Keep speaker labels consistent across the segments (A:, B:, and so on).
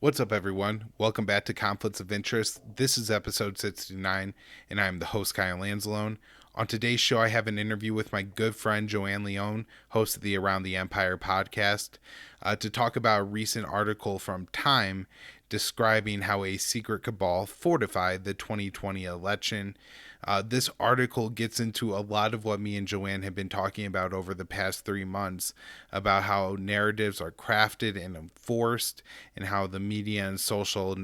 A: What's up, everyone? Welcome back to Conflicts of Interest. This is episode 69, and I'm the host, Kyle Lanzalone. On today's show, I have an interview with my good friend, Joanne Leon, host of the Around the Empire podcast, to talk about a recent article from Time describing how a secret cabal fortified the 2020 election. This article gets into a lot of what me and Joanne have been talking about over the past 3 months about how narratives are crafted and enforced, and how the media and social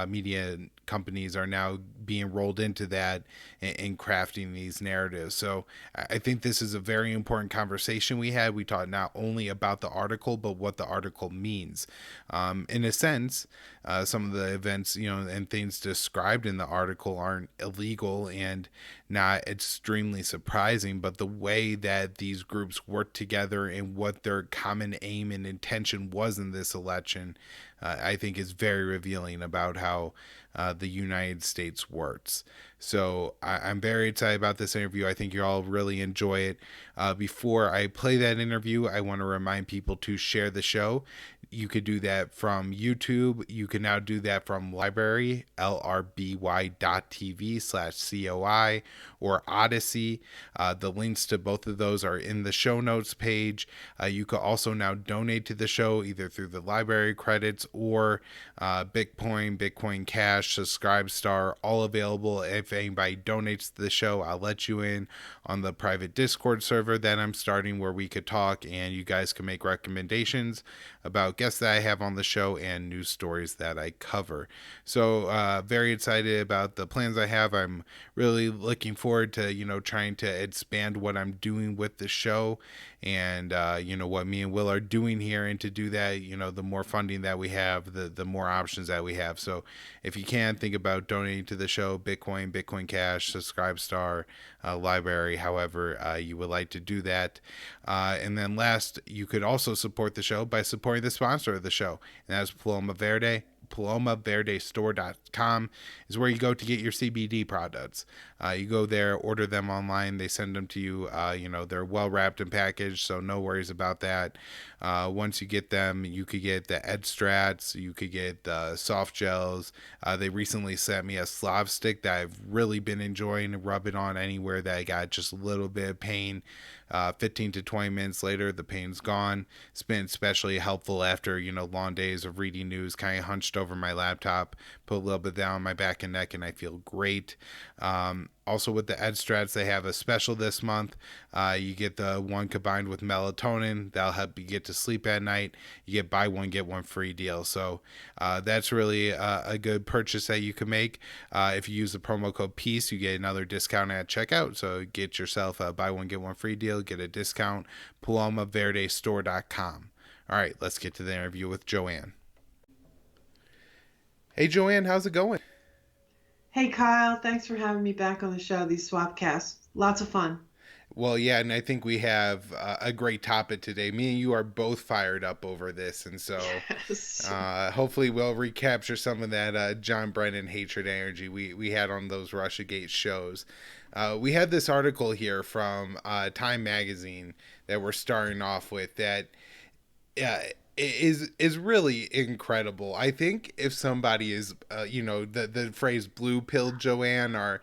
A: media companies are now being rolled into that and crafting these narratives. So I think this is a very important conversation we had. We talked not only about the article, but what the article means. In a sense, some of the events, and things described in the article aren't illegal and not extremely surprising, but the way that these groups work together and what their common aim and intention was in this election, I think is very revealing about how the United States works. So I'm very excited about this interview. I think you all really enjoy it. Before I play that interview, I want to remind people to share the show. You could do that from YouTube. You can now do that from Library, lrby.tv/COI, or Odyssey. The links to both of those are in the show notes page. You could also now donate to the show either through the library credits or Bitcoin Cash, Subscribe Star, all available. If anybody donates to the show, I'll let you in on the private Discord server that I'm starting, where we could talk and you guys can make recommendations about guests that I have on the show and news stories that I cover. So very excited about the plans I have. I'm really looking forward to, trying to expand what I'm doing with the show, and what me and Will are doing here. And to do that, the more funding that we have, the more options that we have. So if you can, think about donating to the show: Bitcoin Cash, Subscribe Star, Library, however you would like to do that. And then last, you could also support the show by supporting the sponsor of the show, and that's Paloma Verde. PalomaVerdeStore.com is where you go to get your CBD products. You go there, order them online. They send them to you. They're well wrapped and packaged, so no worries about that. Once you get them, you could get the extracts. You could get the soft gels. They recently sent me a Slav stick that I've really been enjoying to rub it on anywhere that I got just a little bit of pain. 15 to 20 minutes later, the pain's gone. It's been especially helpful after, long days of reading news, kind of hunched over my laptop, put a little bit down on my back and neck, and I feel great. Also, with the extracts, they have a special this month. You get the one combined with melatonin. That'll help you get to sleep at night. You get buy one, get one free deal. So that's really a good purchase that you can make. If you use the promo code PEACE, you get another discount at checkout. So get yourself a buy one, get one free deal. Get a discount. PalomaVerdeStore.com. All right, let's get to the interview with Joanne. Hey, Joanne, how's it going?
B: Hey Kyle, thanks for having me back on the show. These swapcasts, lots of fun.
A: Well, yeah, and I think we have a great topic today. Me and you are both fired up over this, and so
B: Yes.
A: hopefully we'll recapture some of that John Brennan hatred energy we had on those RussiaGate shows. We had this article here from Time Magazine that we're starting off with that is really incredible. I think if somebody is, the phrase "blue pill Joanne," or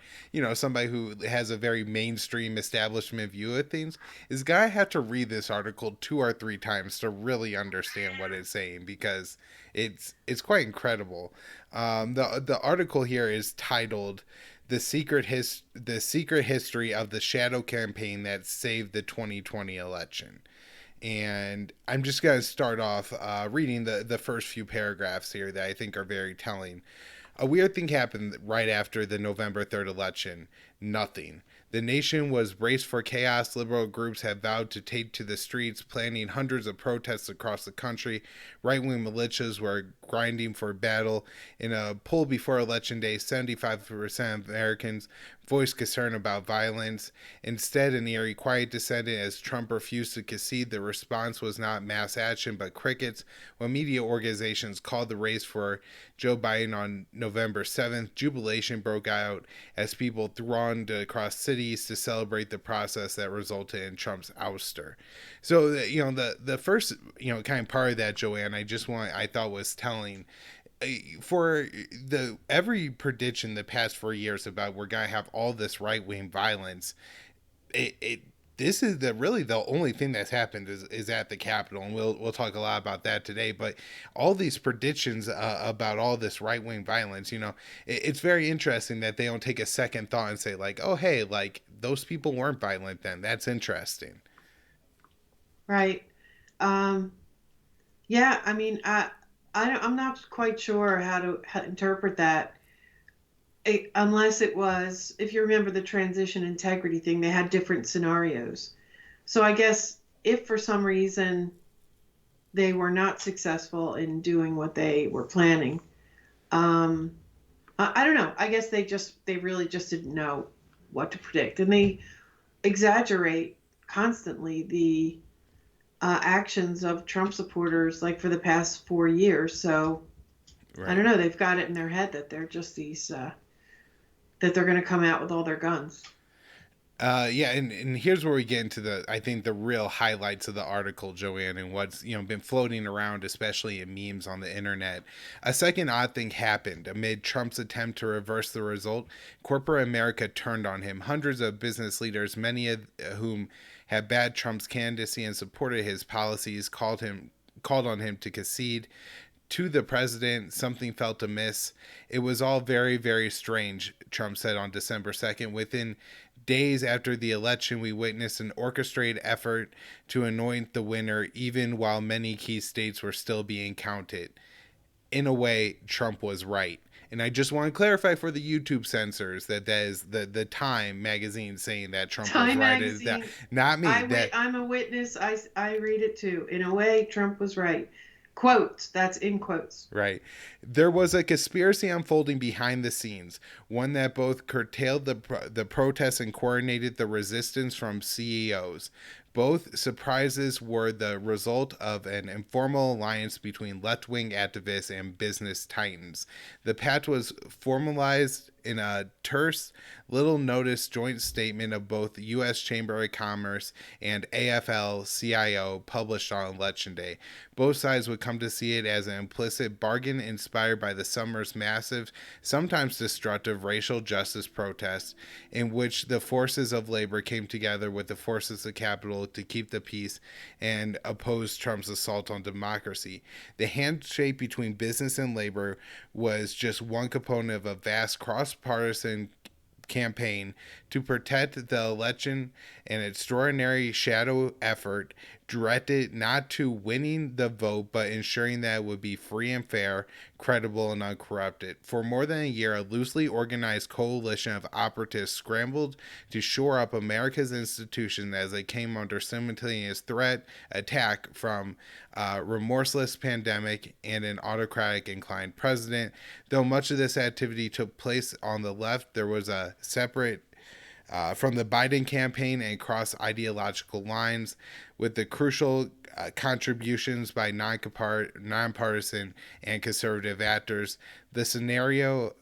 A: somebody who has a very mainstream establishment view of things, is gonna have to read this article 2 or 3 times to really understand what it's saying, because it's quite incredible. The article here is titled "The Secret History of the Shadow Campaign That Saved the 2020 Election." And I'm just going to start off reading the first few paragraphs here that I think are very telling. A weird thing happened right after the November 3rd election. Nothing. The nation was braced for chaos. Liberal groups had vowed to take to the streets, planning hundreds of protests across the country. Right wing militias were grinding for battle. In a poll before Election Day, 75% of Americans voiced concern about violence. Instead, an eerie quiet descended as Trump refused to concede. The response was not mass action, but crickets. When media organizations called the race for Joe Biden on November 7th, jubilation broke out as people thronged across cities to celebrate the process that resulted in Trump's ouster. So, the first, kind of part of that, Joanne, I thought was telling, for the every prediction the past 4 years about we're gonna have all this right wing violence, it this is the really the only thing that's happened is at the Capitol, and we'll talk a lot about that today. But all these predictions about all this right wing violence, it's very interesting that they don't take a second thought and say like, oh hey, like those people weren't violent then. That's interesting.
B: Right. Um, yeah, I mean, I'm not quite sure how to interpret that. Unless it was, if you remember the transition integrity thing, they had different scenarios. So I guess if for some reason they were not successful in doing what they were planning, um, I don't know. I guess they really just didn't know what to predict, and they exaggerate constantly the actions of Trump supporters, like for the past 4 years. So I
A: Right.
B: don't know. They've got it in their head that they're just that they're going to come out with all their guns.
A: Yeah, and here's where we get into I think the real highlights of the article, Joanne, and what's been floating around, especially in memes on the internet. A second odd thing happened amid Trump's attempt to reverse the result. Corporate America turned on him. Hundreds of business leaders, many of whom had backed Trump's candidacy and supported his policies, called on him to concede to the president. Something felt amiss. It was all very, very strange, Trump said on December 2nd. Within days after the election, we witnessed an orchestrated effort to anoint the winner, even while many key states were still being counted. In a way, Trump was right. And I just want to clarify for the YouTube censors that is the Time magazine saying that Trump was
B: Time
A: right. That
B: Magazine.
A: not me.
B: I'm a witness. I read it too. In a way, Trump was right. Quotes. That's in quotes.
A: Right. There was a conspiracy unfolding behind the scenes, one that both curtailed the protests and coordinated the resistance from CEOs. Both surprises were the result of an informal alliance between left wing activists and business titans. The pact was formalized in a terse, little notice joint statement of both the U.S. Chamber of Commerce and AFL CIO published on Election Day. Both sides would come to see it as an implicit bargain inspired by the summer's massive, sometimes destructive racial justice protests, in which the forces of labor came together with the forces of capital to keep the peace and oppose Trump's assault on democracy. The handshake between business and labor was just one component of a vast cross partisan campaign to protect the election, an extraordinary shadow effort directed not to winning the vote but ensuring that it would be free and fair, credible, and uncorrupted. For more than a year, a loosely organized coalition of operatives scrambled to shore up America's institutions as they came under simultaneous threat, attack from a remorseless pandemic and an autocratic inclined president. Though much of this activity took place on the left, there was a separate from the Biden campaign and cross ideological lines, with the crucial contributions by nonpartisan and conservative actors. The scenario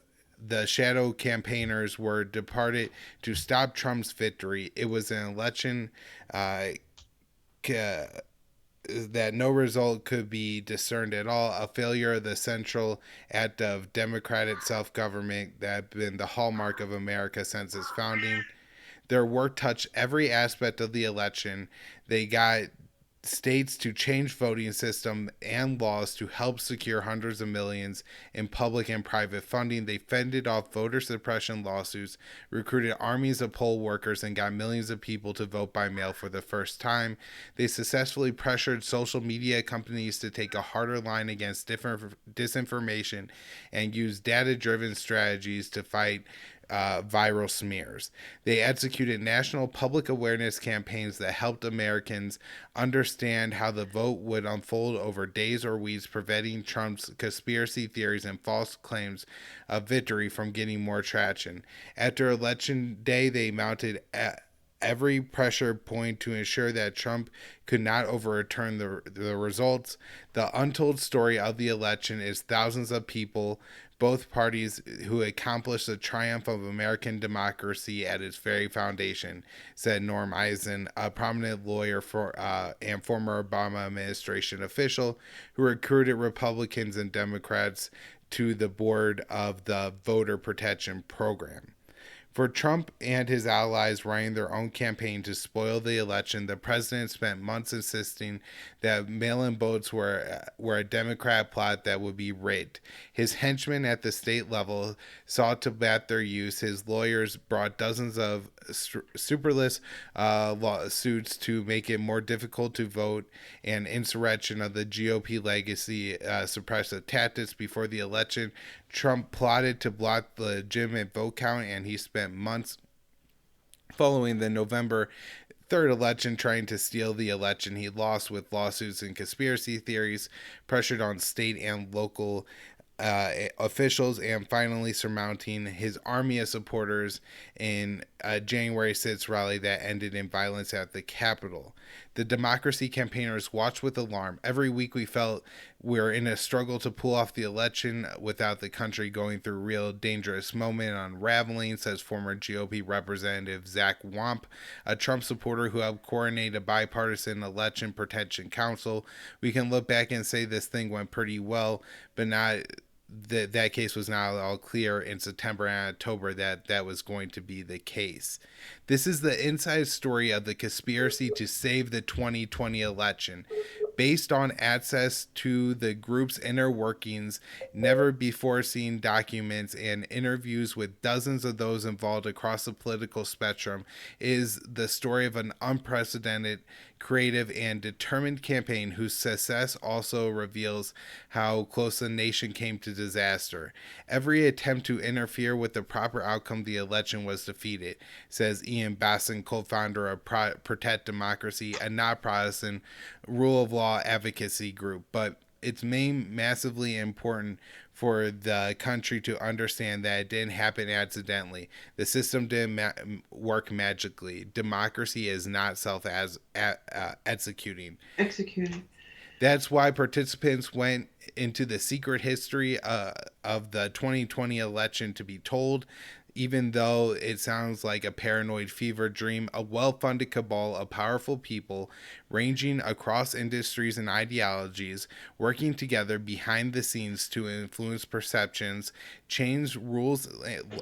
A: the shadow campaigners were departed to stop Trump's victory. It was an election uh, that no result could be discerned at all, a failure of the central act of democratic self government that had been the hallmark of America since its founding. Their work touched every aspect of the election. They got states to change voting system and laws to help secure hundreds of millions in public and private funding. They fended off voter suppression lawsuits, recruited armies of poll workers, and got millions of people to vote by mail for the first time. They successfully pressured social media companies to take a harder line against disinformation and use data driven strategies to fight viral smears. They executed national public awareness campaigns that helped Americans understand how the vote would unfold over days or weeks, preventing Trump's conspiracy theories and false claims of victory from getting more traction. After Election Day, they mounted every pressure point to ensure that Trump could not overturn the results. The untold story of the election is thousands of people, both parties, who accomplished the triumph of American democracy at its very foundation, said Norm Eisen, a prominent lawyer and former Obama administration official who recruited Republicans and Democrats to the board of the Voter Protection Program. For Trump and his allies running their own campaign to spoil the election, the president spent months insisting that mail-in votes were a Democrat plot that would be rigged. His henchmen at the state level sought to bat their use. His lawyers brought dozens of superless lawsuits to make it more difficult to vote, and insurrection of the GOP legacy suppressive tactics before the election. Trump plotted to block the legitimate vote count, and he spent months following the November 3rd election trying to steal the election he lost with lawsuits and conspiracy theories, pressured on state and local officials, and finally surmounting his army of supporters in a January 6th rally that ended in violence at the Capitol. The democracy campaigners watched with alarm. Every week we felt we were in a struggle to pull off the election without the country going through a real dangerous moment unraveling, says former GOP Representative Zach Wamp, a Trump supporter who helped coordinate a bipartisan election protection council. We can look back and say this thing went pretty well, but not that case was not all clear in September and October that was going to be the case. This is the inside story of the conspiracy to save the 2020 election. Based on access to the group's inner workings, never before seen documents, and interviews with dozens of those involved across the political spectrum, is the story of an unprecedented, creative, and determined campaign whose success also reveals how close the nation came to disaster. Every attempt to interfere with the proper outcome of the election was defeated, says Ian Basson, co-founder of Protect Democracy, a non-Protestant rule of law advocacy group. But it's massively important for the country to understand that it didn't happen accidentally. The system didn't work magically. Democracy is not executing.
B: Executing.
A: That's why participants went into the secret history of the 2020 election to be told. Even though it sounds like a paranoid fever dream, a well-funded cabal of powerful people ranging across industries and ideologies working together behind the scenes to influence perceptions, change rules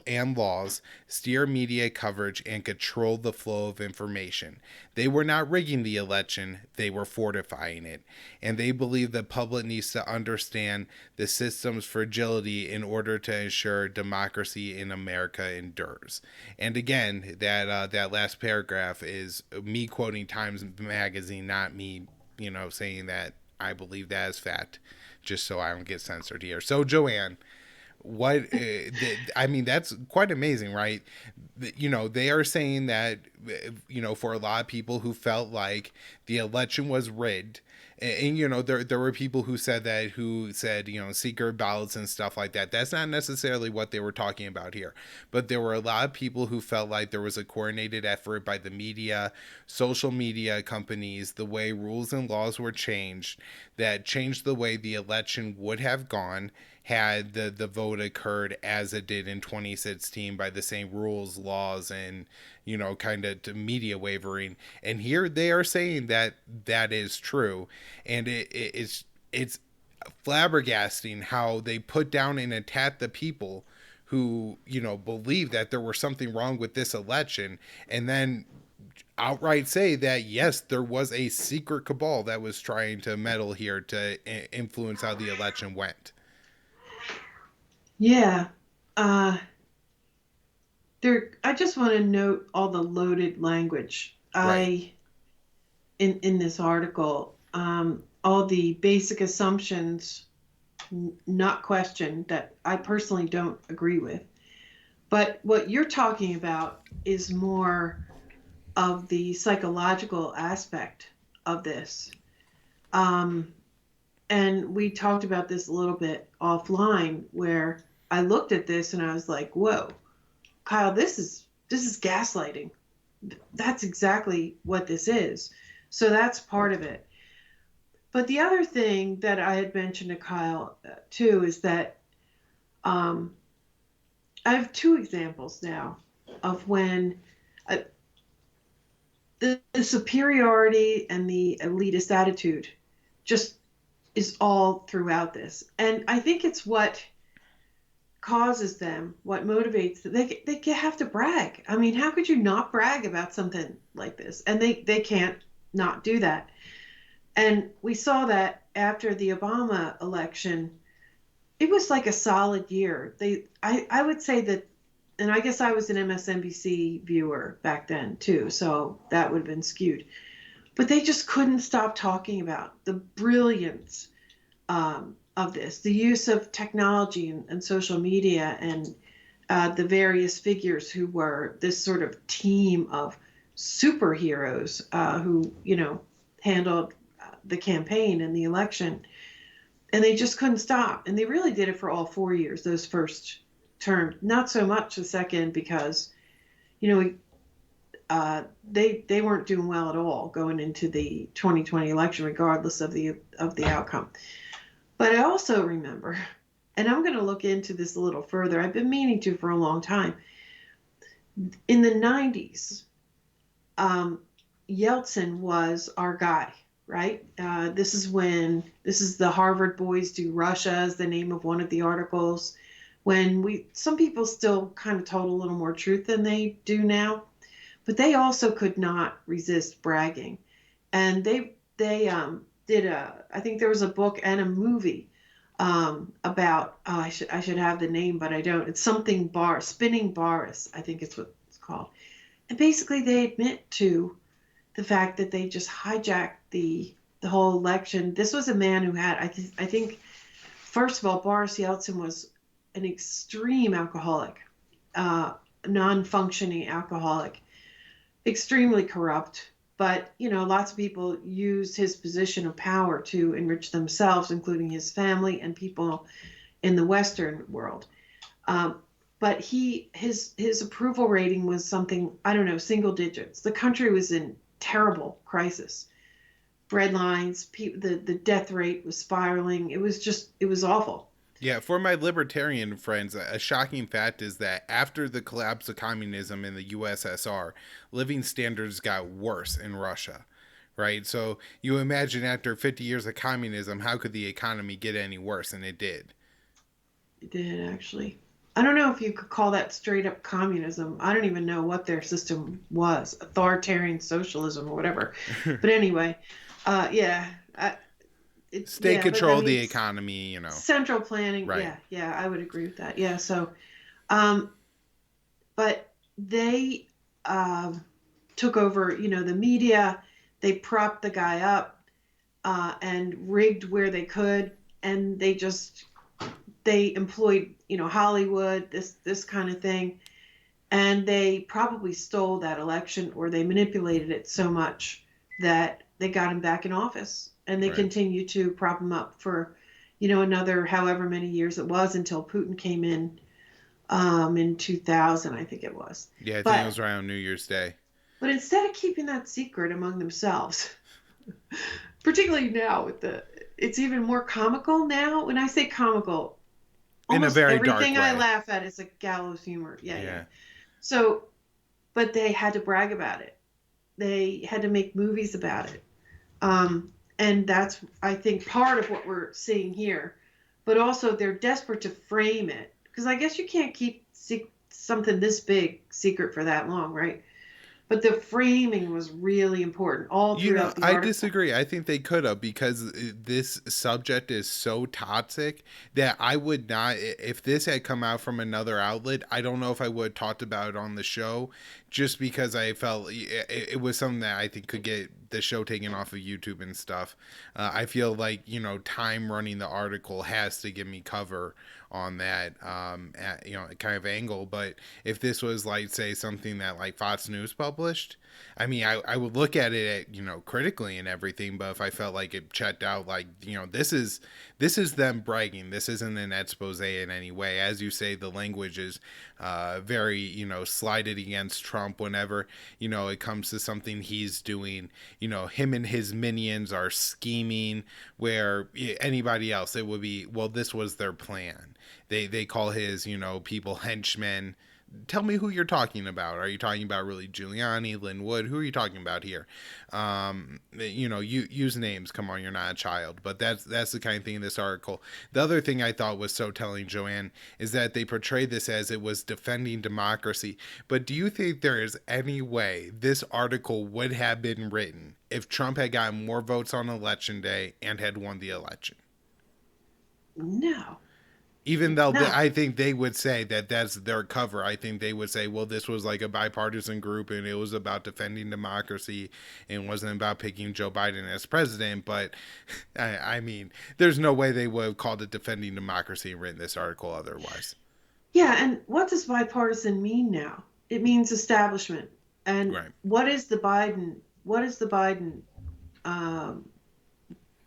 A: and laws, steer media coverage, and control the flow of information. They were not rigging the election, they were fortifying it. And they believe the public needs to understand the system's fragility in order to ensure democracy in America endures. And again, that last paragraph is me quoting Times Magazine, not me, saying that I believe that is fact, just so I don't get censored here. So, Joanne, I mean, that's quite amazing, right? They are saying that, for a lot of people who felt like the election was rigged, and there were people who said secret ballots and stuff like that. That's not necessarily what they were talking about here, but there were a lot of people who felt like there was a coordinated effort by the media, social media companies, the way rules and laws were changed, that changed the way the election would have gone had the vote occurred as it did in 2016 by the same rules, laws, and kind of media wavering. And here they are saying that is true, and it's flabbergasting how they put down and attack the people who believe that there was something wrong with this election, and then outright say that yes, there was a secret cabal that was trying to meddle here to influence how the election went.
B: Yeah. Uh, I just want to note all the loaded language.
A: Right.
B: In this article, all the basic assumptions not questioned that I personally don't agree with. But what you're talking about is more of the psychological aspect of this. Um, and we talked about this a little bit offline, where I looked at this and I was like, "Whoa, Kyle, this is gaslighting. That's exactly what this is. So that's part of it. But the other thing that I had mentioned to Kyle too is that um, I have two examples now of when uh, the superiority and the elitist attitude just is all throughout this. And I think it's what causes them, what motivates them. They have to brag. I mean, how could you not brag about something like this? And they can't not do that. And we saw that after the Obama election, it was like a solid year. I would say that, and I guess I was an MSNBC viewer back then too, so that would have been skewed. But they just couldn't stop talking about the brilliance of this, the use of technology and social media, and the various figures who were this sort of team of superheroes who, handled the campaign and the election. And they just couldn't stop. And they really did it for all 4 years, those first terms. Not so much the second, because, you know, they weren't doing well at all going into the 2020 election, regardless of the outcome. But I also remember, and I'm going to look into this a little further. I've been meaning to for a long time. In the 90s, um, Yeltsin was our guy, right? This is the Harvard Boys Do Russia is the name of one of the articles. When some people still kind of told a little more truth than they do now, but they also could not resist bragging, and they did I think there was a book and a movie about, I should have the name, but I don't. It's something Spinning Boris, I think it's what it's called. And basically they admit to the fact that they just hijacked the whole election. This was a man who had, I think, first of all, Boris Yeltsin was an extreme alcoholic, non-functioning alcoholic, extremely corrupt. But lots of people used his position of power to enrich themselves, including his family and people in the Western world. But his approval rating was something, I don't know, single digits. The country was in terrible crisis. Bread lines, the death rate was spiraling. It was awful.
A: Yeah, for my libertarian friends, a shocking fact is that after the collapse of communism in the USSR, living standards got worse in Russia, right? So you imagine after 50 years of communism, how could the economy get any worse? And it did.
B: It did, actually. I don't know if you could call that straight up communism. I don't even know what their system was, authoritarian socialism or whatever. But anyway, yeah,
A: State
B: yeah, but I
A: control the
B: mean,
A: economy,
B: central planning.
A: Right.
B: Yeah, I would agree with that. Yeah, so, um, but they took over, the media. They propped the guy up and rigged where they could, and they employed, Hollywood, this kind of thing, and they probably stole that election, or they manipulated it so much that they got him back in office, and they
A: Right.
B: continue to prop him up for, another however many years it was until Putin came in 2000, I think it was.
A: Yeah, I think it
B: But
A: was around New Year's Day.
B: but instead of keeping that secret among themselves, particularly now it's even more comical now. When I say comical,
A: In a
B: almost
A: very dark
B: everything I
A: way.
B: laugh at is a gallows humor. Yeah, yeah.
A: Yeah.
B: So, but they had to brag about it. They had to make movies about it. And that's, I think, part of what we're seeing here. But also, they're desperate to frame it, because I guess you can't keep something this big secret for that long, right? But the framing was really important all throughout the
A: I
B: article.
A: disagree. I think they could have, because this subject is so toxic that I would not, if this had come out from another outlet, I don't know if I would have talked about it on the show, just because I felt it was something that I think could get the show taken off of YouTube and stuff. I feel like, time running the article has to give me cover on that, kind of angle. But if this was like, say, something that like Fox News published, I mean, I would look at it, critically and everything. But if I felt like it checked out, like, this is them bragging. This isn't an expose in any way. As you say, the language is very, slighted against Trump Trump whenever, it comes to something he's doing. Him and his minions are scheming, where anybody else, it would be, well, this was their plan. They call his, people henchmen. Tell me who you're talking about. Are you talking about really Giuliani, Lynn Wood? Who are you talking about here? You use names. Come on, you're not a child. But that's the kind of thing in this article. The other thing I thought was so telling, Joanne, is that they portrayed this as it was defending democracy. But do you think there is any way this article would have been written if Trump had gotten more votes on election day and had won the election?
B: No.
A: Even though
B: No.
A: I think they would say that that's their cover. I think they would say, well, this was like a bipartisan group and it was about defending democracy and wasn't about picking Joe Biden as president. But I mean, there's no way they would have called it defending democracy and written this article otherwise.
B: Yeah, and what does bipartisan mean now? It means establishment. And
A: Right.
B: what is the Biden um,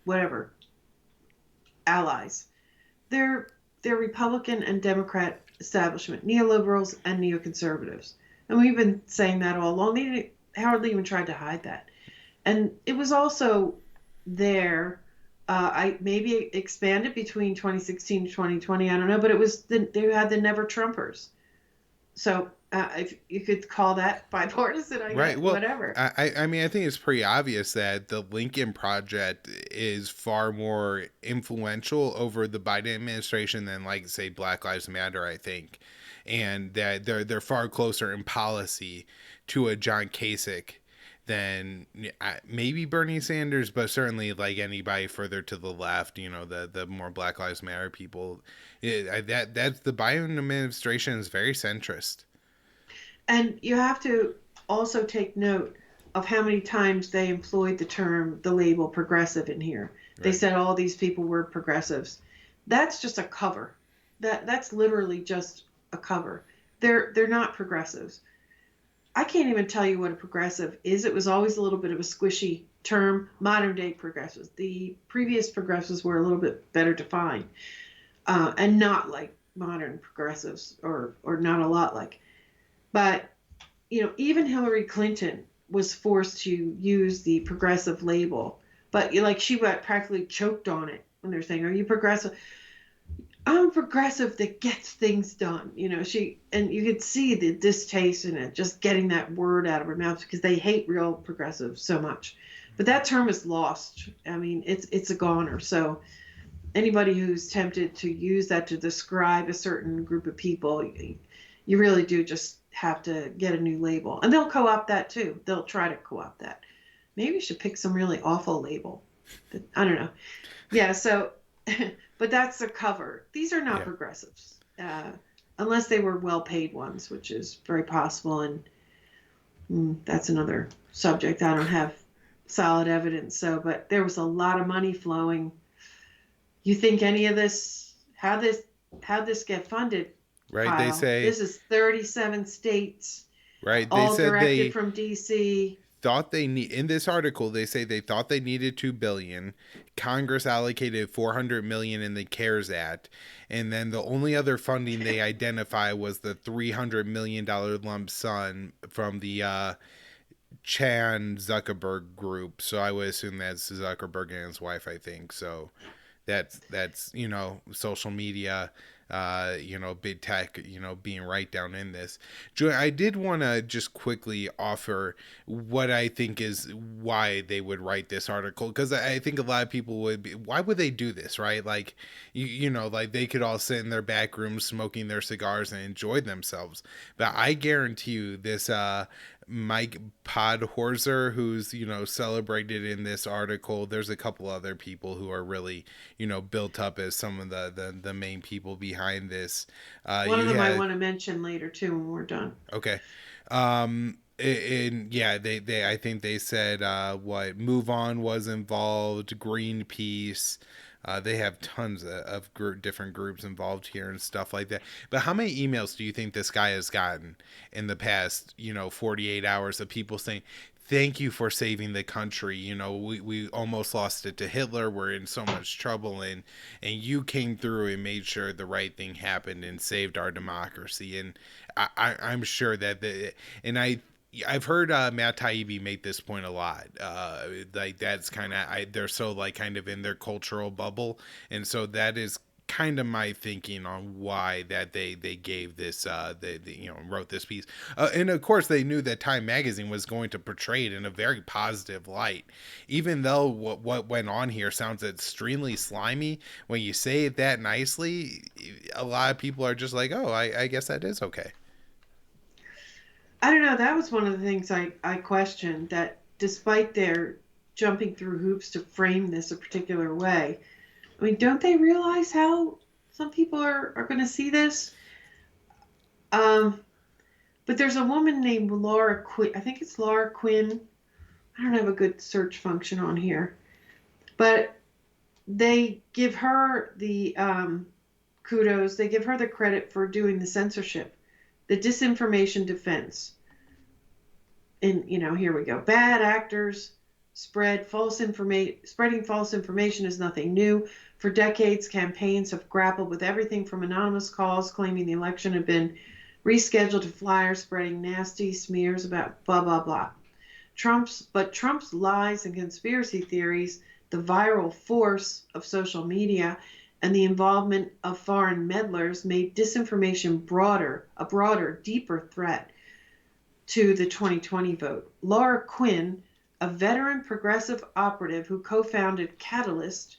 B: whatever allies? They're Republican and Democrat establishment, neoliberals and neoconservatives. And we've been saying that all along. They hardly even tried to hide that. And it was also there. I maybe expanded between 2016 to 2020. I don't know, but it was they had the Never Trumpers. So if you could call that bipartisan, I
A: Right.
B: guess,
A: Well,
B: whatever.
A: I mean, I think it's pretty obvious that the Lincoln Project is far more influential over the Biden administration than, like, say, Black Lives Matter, I think. And that they're far closer in policy to a John Kasich than maybe Bernie Sanders, but certainly like anybody further to the left, the more Black Lives Matter people. That's the Biden administration is very centrist.
B: And you have to also take note of how many times they employed the label progressive in here. They
A: Right.
B: said all these people were progressives. That's just a cover. That's literally just a cover. They're not progressives. I can't even tell you what a progressive is. It was always a little bit of a squishy term. Modern day progressives. The previous progressives were a little bit better defined, and not like modern progressives, or not a lot like. But even Hillary Clinton was forced to use the progressive label, but like she got practically choked on it when they're saying, "Are you progressive?" I'm a progressive that gets things done. And you could see the distaste in it, just getting that word out of her mouth because they hate real progressives so much. But that term is lost. I mean, it's a goner. So anybody who's tempted to use that to describe a certain group of people, you really do just have to get a new label. And they'll co-opt that too. They'll try to co-opt that. Maybe you should pick some really awful label. I don't know. Yeah, so, but that's the cover. These are not
A: Yeah.
B: progressives, unless they were well-paid ones, which is very possible. And that's another subject. I don't have solid evidence. So, but there was a lot of money flowing. You think any of this, how this get funded,
A: Right. They
B: Kyle?
A: say,
B: This is 37 states,
A: right. They
B: all
A: said
B: directed
A: they
B: from DC.
A: thought they need, in this article, they say they thought they needed 2 billion. Congress allocated 400 million in the CARES Act. And then the only other funding they identify was the $300 million lump sum from the Chan Zuckerberg group. So I would assume that's Zuckerberg and his wife, I think. So that's social media, big tech, being right down in this. Joy, I did want to just quickly offer what I think is why they would write this article, because I think a lot of people would be, why would they do this, right? Like, like they could all sit in their back rooms smoking their cigars and enjoy themselves, but I guarantee you this Mike Podhorzer, who's celebrated in this article. There's a couple other people who are really built up as some of the main people behind this.
B: One of
A: You
B: them I
A: had
B: want to mention later too when we're done.
A: okay, and yeah, they I think they said what Move On was involved, Greenpeace. They have tons of different groups involved here and stuff like that. But how many emails do you think this guy has gotten in the past, 48 hours of people saying, thank you for saving the country. We almost lost it to Hitler. We're in so much trouble. And you came through and made sure the right thing happened and saved our democracy. And I'm sure that and I've heard Matt Taibbi make this point a lot. Like that's kind of they're so like kind of in their cultural bubble, and so that is kind of my thinking on why that they gave this they you know wrote this piece. And of course they knew that Time Magazine was going to portray it in a very positive light, even though what went on here sounds extremely slimy. When you say it that nicely, a lot of people are just like, oh, I guess that is okay.
B: I don't know. That was one of the things I questioned, that despite their jumping through hoops to frame this a particular way, I mean, don't they realize how some people are going to see this? Um, but there's a woman named Laura Quinn. I think it's Laura Quinn. I don't have a good search function on here, but they give her the kudos. They give her the credit for doing the censorship, the disinformation defense. And here we go. Bad actors spreading false information is nothing new. For decades, campaigns have grappled with everything from anonymous calls claiming the election had been rescheduled to flyers spreading nasty smears about blah blah blah. Trump's lies and conspiracy theories, the viral force of social media, and the involvement of foreign meddlers made disinformation a broader, deeper threat to the 2020 vote. Laura Quinn, a veteran progressive operative who co-founded Catalyst,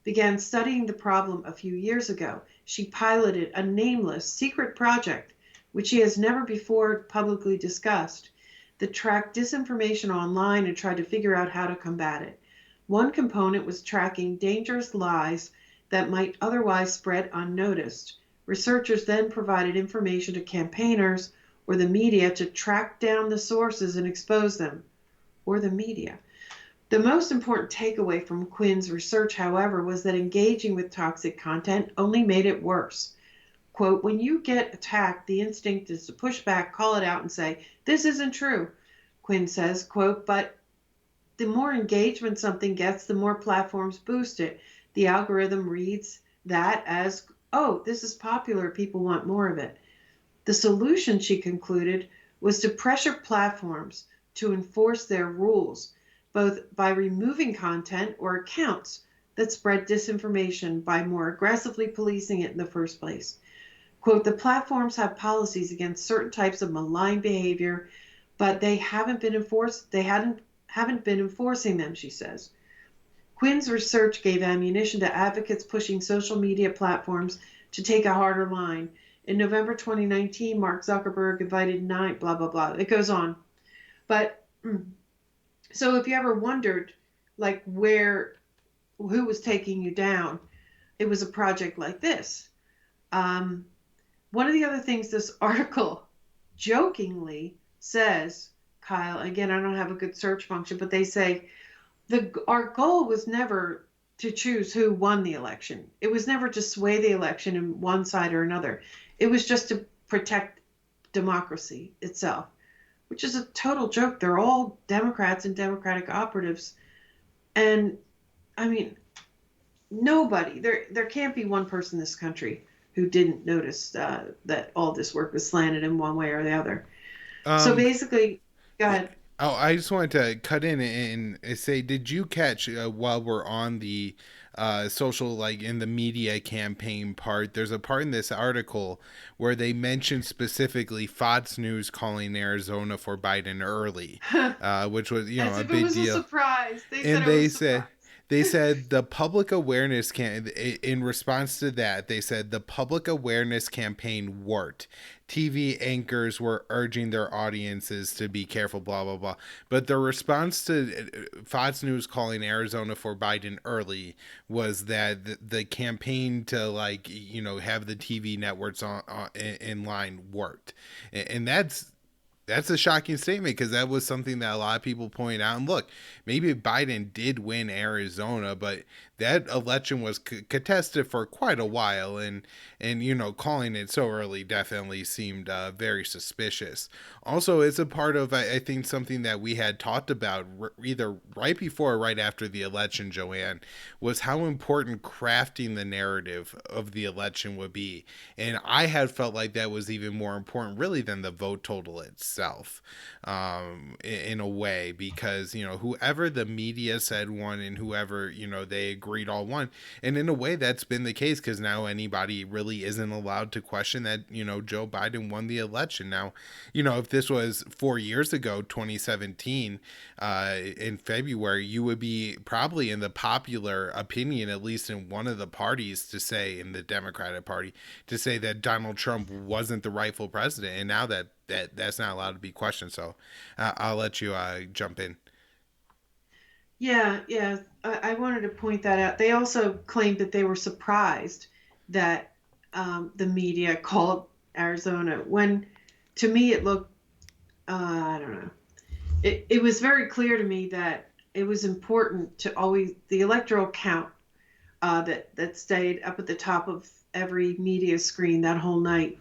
B: began studying the problem a few years ago. She piloted a nameless secret project, which she has never before publicly discussed, that tracked disinformation online and tried to figure out how to combat it. One component was tracking dangerous lies that might otherwise spread unnoticed. Researchers then provided information to campaigners or the media to track down the sources and expose them, or the media. The most important takeaway from Quinn's research, however, was that engaging with toxic content only made it worse. Quote, when you get attacked, the instinct is to push back, call it out, and say, this isn't true, Quinn says, quote, but the more engagement something gets, the more platforms boost it. The algorithm reads that as, oh, this is popular, people want more of it. The solution, she concluded, was to pressure platforms to enforce their rules, both by removing content or accounts that spread disinformation by more aggressively policing it in the first place. Quote, the platforms have policies against certain types of malign behavior, but they haven't been enforcing them, she says. Quinn's research gave ammunition to advocates pushing social media platforms to take a harder line. In November 2019, Mark Zuckerberg invited blah, blah, blah. It goes on. But so if you ever wondered, like, who was taking you down, it was a project like this. One of the other things this article jokingly says, Kyle, again, I don't have a good search function, but they say our goal was never to choose who won the election. It was never to sway the election in one side or another. It was just to protect democracy itself, which is a total joke. They're all Democrats and Democratic operatives. And I mean, there can't be one person in this country who didn't notice that all this work was slanted in one way or the other. So
A: Um,
B: basically, go ahead.
A: Oh, I just wanted to cut in and say, did you catch while we're on the social, like in the media campaign part? There's a part in this article where they mention specifically Fox News calling Arizona for Biden early, which was
B: As
A: a
B: if it
A: big
B: was a
A: deal.
B: surprise. They said
A: And
B: it was a surprise.
A: they said the public awareness can in response to that they said the public awareness campaign worked. TV anchors were urging their audiences to be careful, blah blah blah. But the response to Fox News calling Arizona for Biden early was that the campaign to have the TV networks in line worked, and that's a shocking statement because that was something that a lot of people point out. And look, maybe Biden did win Arizona, but that election was contested for quite a while, and calling it so early definitely seemed very suspicious. Also, it's a part of I think something that we had talked about either right before or right after the election, Joanne, was how important crafting the narrative of the election would be, and I had felt like that was even more important, really, than the vote total itself. itself, in a way, because whoever the media said won and whoever they agreed all won, and in a way that's been the case because now anybody really isn't allowed to question that Joe Biden won the election. Now, if this was 4 years ago, 2017, in February, you would be probably in the popular opinion, at least in one of the parties, to say in the Democratic Party, to say that Donald Trump wasn't the rightful president, and now that's not allowed to be questioned. So I'll let you jump in.
B: Yeah, yeah. I wanted to point that out. They also claimed that they were surprised that the media called Arizona when, to me, it looked, I don't know. It was very clear to me that it was important to always, the electoral count that stayed up at the top of every media screen that whole night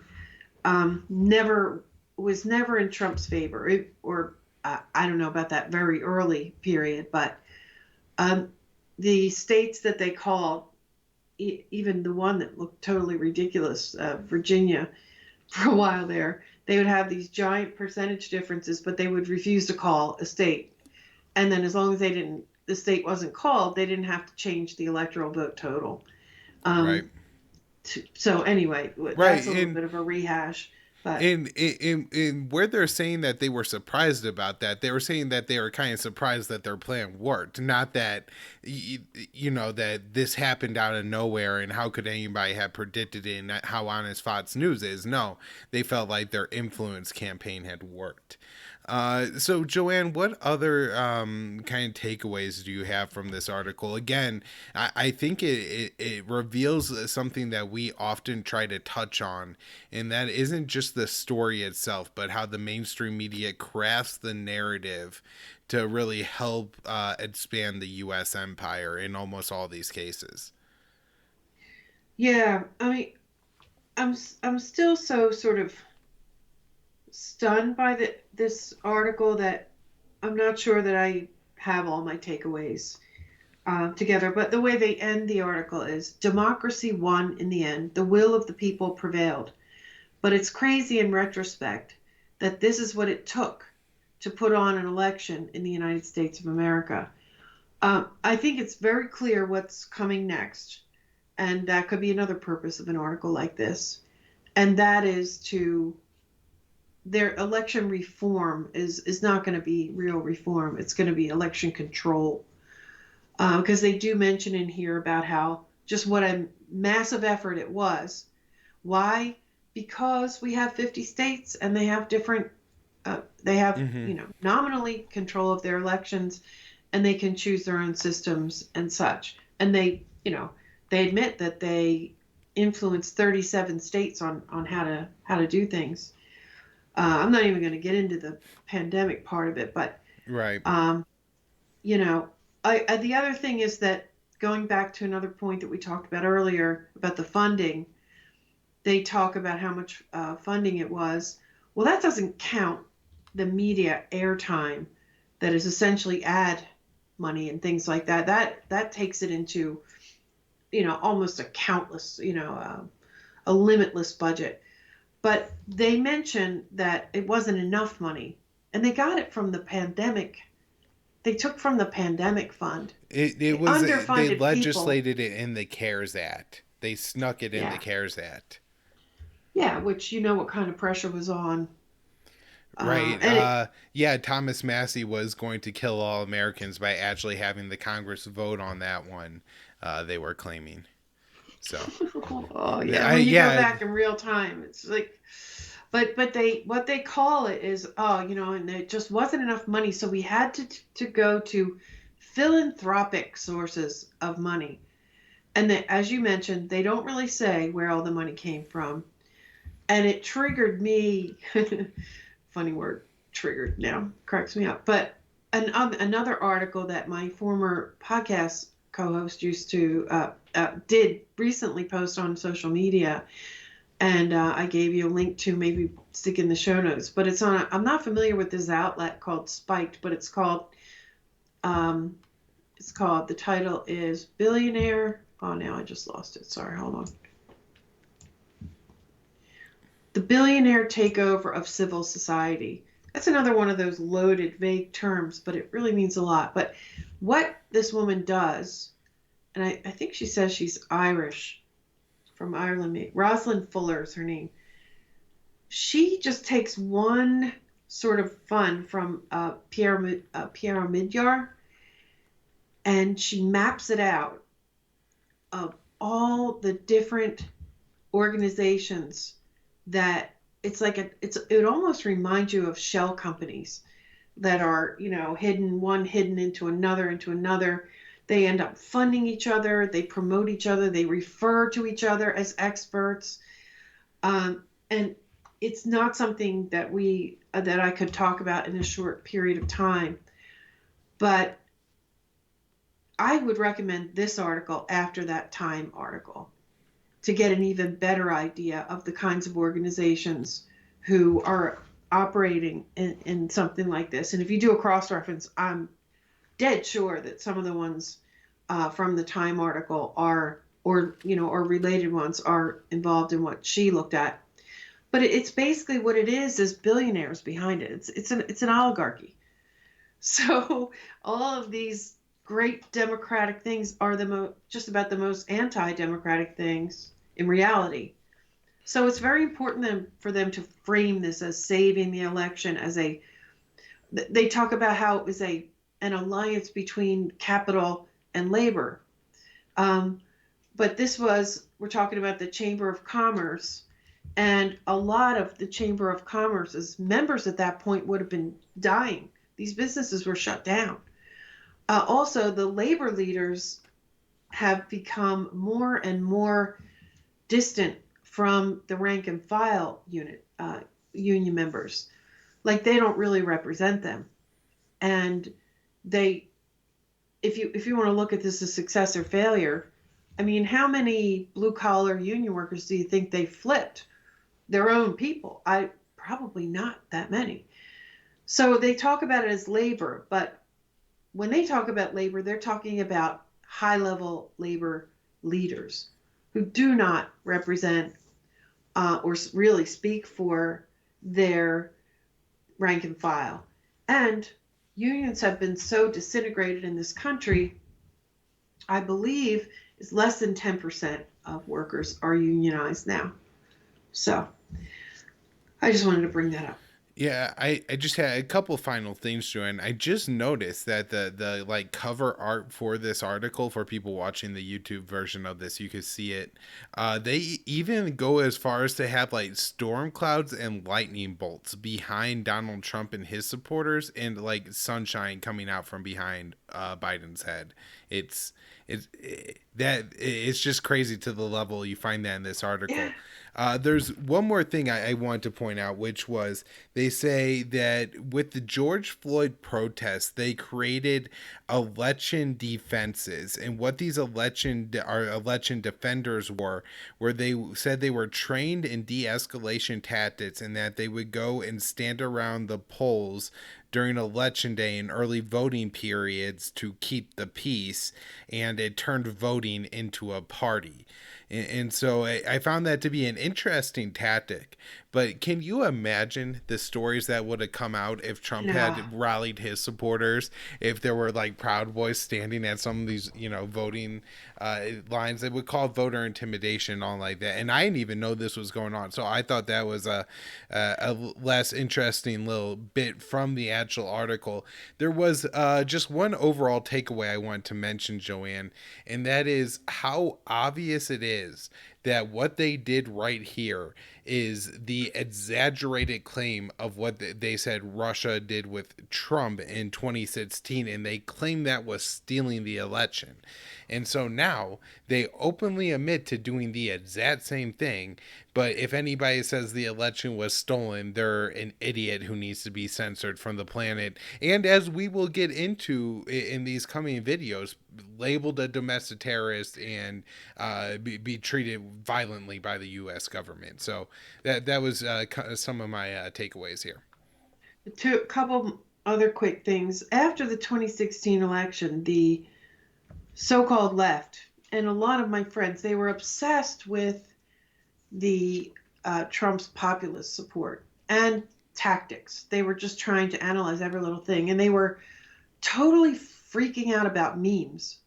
B: never was never in Trump's favor. Or I don't know about that very early period, but um, the states that they called, even the one that looked totally ridiculous, Virginia, for a while there, they would have these giant percentage differences, but they would refuse to call a state. And then as long as the state wasn't called, they didn't have to change the electoral vote total.
A: Right.
B: Um, so anyway,
A: Right.
B: that's a little bit of a rehash, but
A: In where they're saying that they were surprised about that, they were saying that they were kind of surprised that their plan worked, not that that this happened out of nowhere and how could anybody have predicted it and how honest Fox News is. No, they felt like their influence campaign had worked. So, Joanne, what other kind of takeaways do you have from this article? Again, I think it reveals something that we often try to touch on, and that isn't just the story itself, but how the mainstream media crafts the narrative to really help expand the U.S. empire in almost all these cases.
B: yeah, I mean, I'm still so sort of stunned by this article that I'm not sure that I have all my takeaways together. But the way they end the article is democracy won in the end. The will of the people prevailed. But it's crazy in retrospect that this is what it took to put on an election in the United States of America. I think it's very clear what's coming next. And that could be another purpose of an article like this. And that is to their election reform is not going to be real reform. It's going to be election control. Because they do mention in here about how just what a massive effort it was. Why? Because we have 50 states and they have different, they have,
A: Mm-hmm.
B: nominally control of their elections and they can choose their own systems and such. And they admit that they influence 37 states on how to do things. I'm not even going to get into the pandemic part of it, but
A: Right.
B: um, you know, the other thing is that going back to another point that we talked about earlier about the funding, they talk about how much funding it was. Well, that doesn't count the media airtime that is essentially ad money and things like that. That takes it into almost a countless, a limitless budget. But they mentioned that it wasn't enough money, and they got it from the pandemic. They took from the pandemic fund.
A: It
B: They
A: was they
B: underfunded people.
A: legislated it in the CARES Act. They snuck it in the
B: Yeah,
A: CARES Act.
B: yeah, which what kind of pressure was on.
A: Right.
B: And it,
A: Yeah, Thomas Massey was going to kill all Americans by actually having the Congress vote on that one. They were claiming. So,
B: oh yeah,
A: I
B: when you go
A: yeah,
B: back in real time, it's like, but they what they call it is and it just wasn't enough money, so we had to go to philanthropic sources of money. And as you mentioned, they don't really say where all the money came from. And it triggered me. Funny word, triggered now, cracks me up. But another article that my former podcast co-host used to did recently post on social media, and I gave you a link to maybe stick in the show notes. But it's on. I'm not familiar with this outlet called Spiked, but um, it's called. The title is Billionaire. Oh, now I just lost it. Sorry, hold on. The billionaire takeover of civil society. That's another one of those loaded, vague terms, but it really means a lot. But what this woman does, and I think she says she's Irish, from Ireland. Rosalind Fuller is her name. She just takes one sort of fund from Pierre Midyar, and she maps it out of all the different organizations that it almost reminds you of shell companies that are, hidden into another. They end up funding each other, they promote each other, they refer to each other as experts. And it's not something that I could talk about in a short period of time, but I would recommend this article after that Time article to get an even better idea of the kinds of organizations who are operating in something like this. And if you do a cross reference, I'm dead sure that some of the ones from the Time article or related ones are involved in what she looked at. But it's basically what it is billionaires behind it. It's an oligarchy. So all of these great democratic things are just about the most anti-democratic things in reality. So it's very important for them to frame this as saving the election they talk about how it was an alliance between capital and labor. But we're talking about the Chamber of Commerce, and a lot of the Chamber of Commerce's members at that point would have been dying. These businesses were shut down. Also, the labor leaders have become more and more distant from the rank and file union members. Like they don't really represent them. And if you want to look at this as success or failure, I mean, how many blue collar union workers do you think they flipped? Their own people? Probably not that many. So they talk about it as labor, but when they talk about labor, they're talking about high level labor leaders who do not represent or really speak for their rank and file. And unions have been so disintegrated in this country, I believe is less than 10% of workers are unionized now. So I just wanted to bring that up.
A: Yeah, I just had a couple final things, Joanne. I just noticed that the like cover art for this article, for people watching the YouTube version of this, you could see it. They even go as far as to have like storm clouds and lightning bolts behind Donald Trump and his supporters, and like sunshine coming out from behind Biden's head. It's just crazy to the level you find that in this article.
B: Yeah.
A: There's one more thing I want to point out, which was they say that with the George Floyd protests, they created election defenses, and what these election defenders where they said they were trained in de-escalation tactics, and that they would go and stand around the polls during election day and early voting periods to keep the peace, and it turned voting into a party. And so I found that to be an interesting tactic. But can you imagine the stories that would have come out if Trump
B: Yeah.
A: had rallied his supporters? If there were like Proud Boys standing at some of these, voting lines, they would call voter intimidation and all like that. And I didn't even know this was going on. So I thought that was a less interesting little bit from the actual article. There was just one overall takeaway I want to mention, Joanne, and that is how obvious it is that what they did right here is the exaggerated claim of what they said Russia did with Trump in 2016, and they claim that was stealing the election. And so now they openly admit to doing the exact same thing. But if anybody says the election was stolen, they're an idiot who needs to be censored from the planet. And as we will get into in these coming videos, labeled a domestic terrorist and be treated violently by the U.S. government. So that was some of my takeaways here.
B: A couple other quick things. After the 2016 election, the so-called left and a lot of my friends, they were obsessed with the Trump's populist support. And tactics. They were just trying to analyze every little thing, and they were totally freaking out about memes.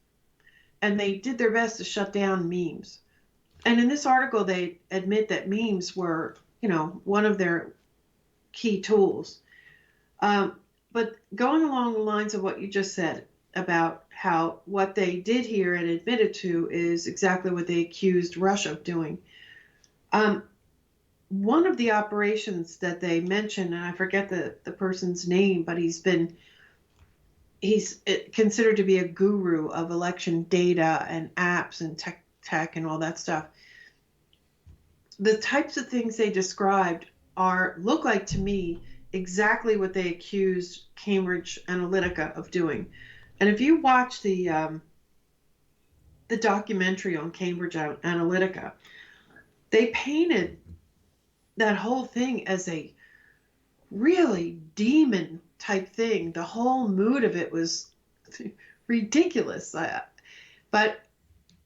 B: And they did their best to shut down memes. And in this article, they admit that memes were, one of their key tools. But going along the lines of what you just said about how what they did here and admitted to is exactly what they accused Russia of doing. One of the operations that they mentioned, and I forget the person's name, but he's considered to be a guru of election data and apps and tech and all that stuff. The types of things they described look like to me exactly what they accused Cambridge Analytica of doing. And if you watch the documentary on Cambridge Analytica, they painted that whole thing as a really demon type thing. The whole mood of it was ridiculous. But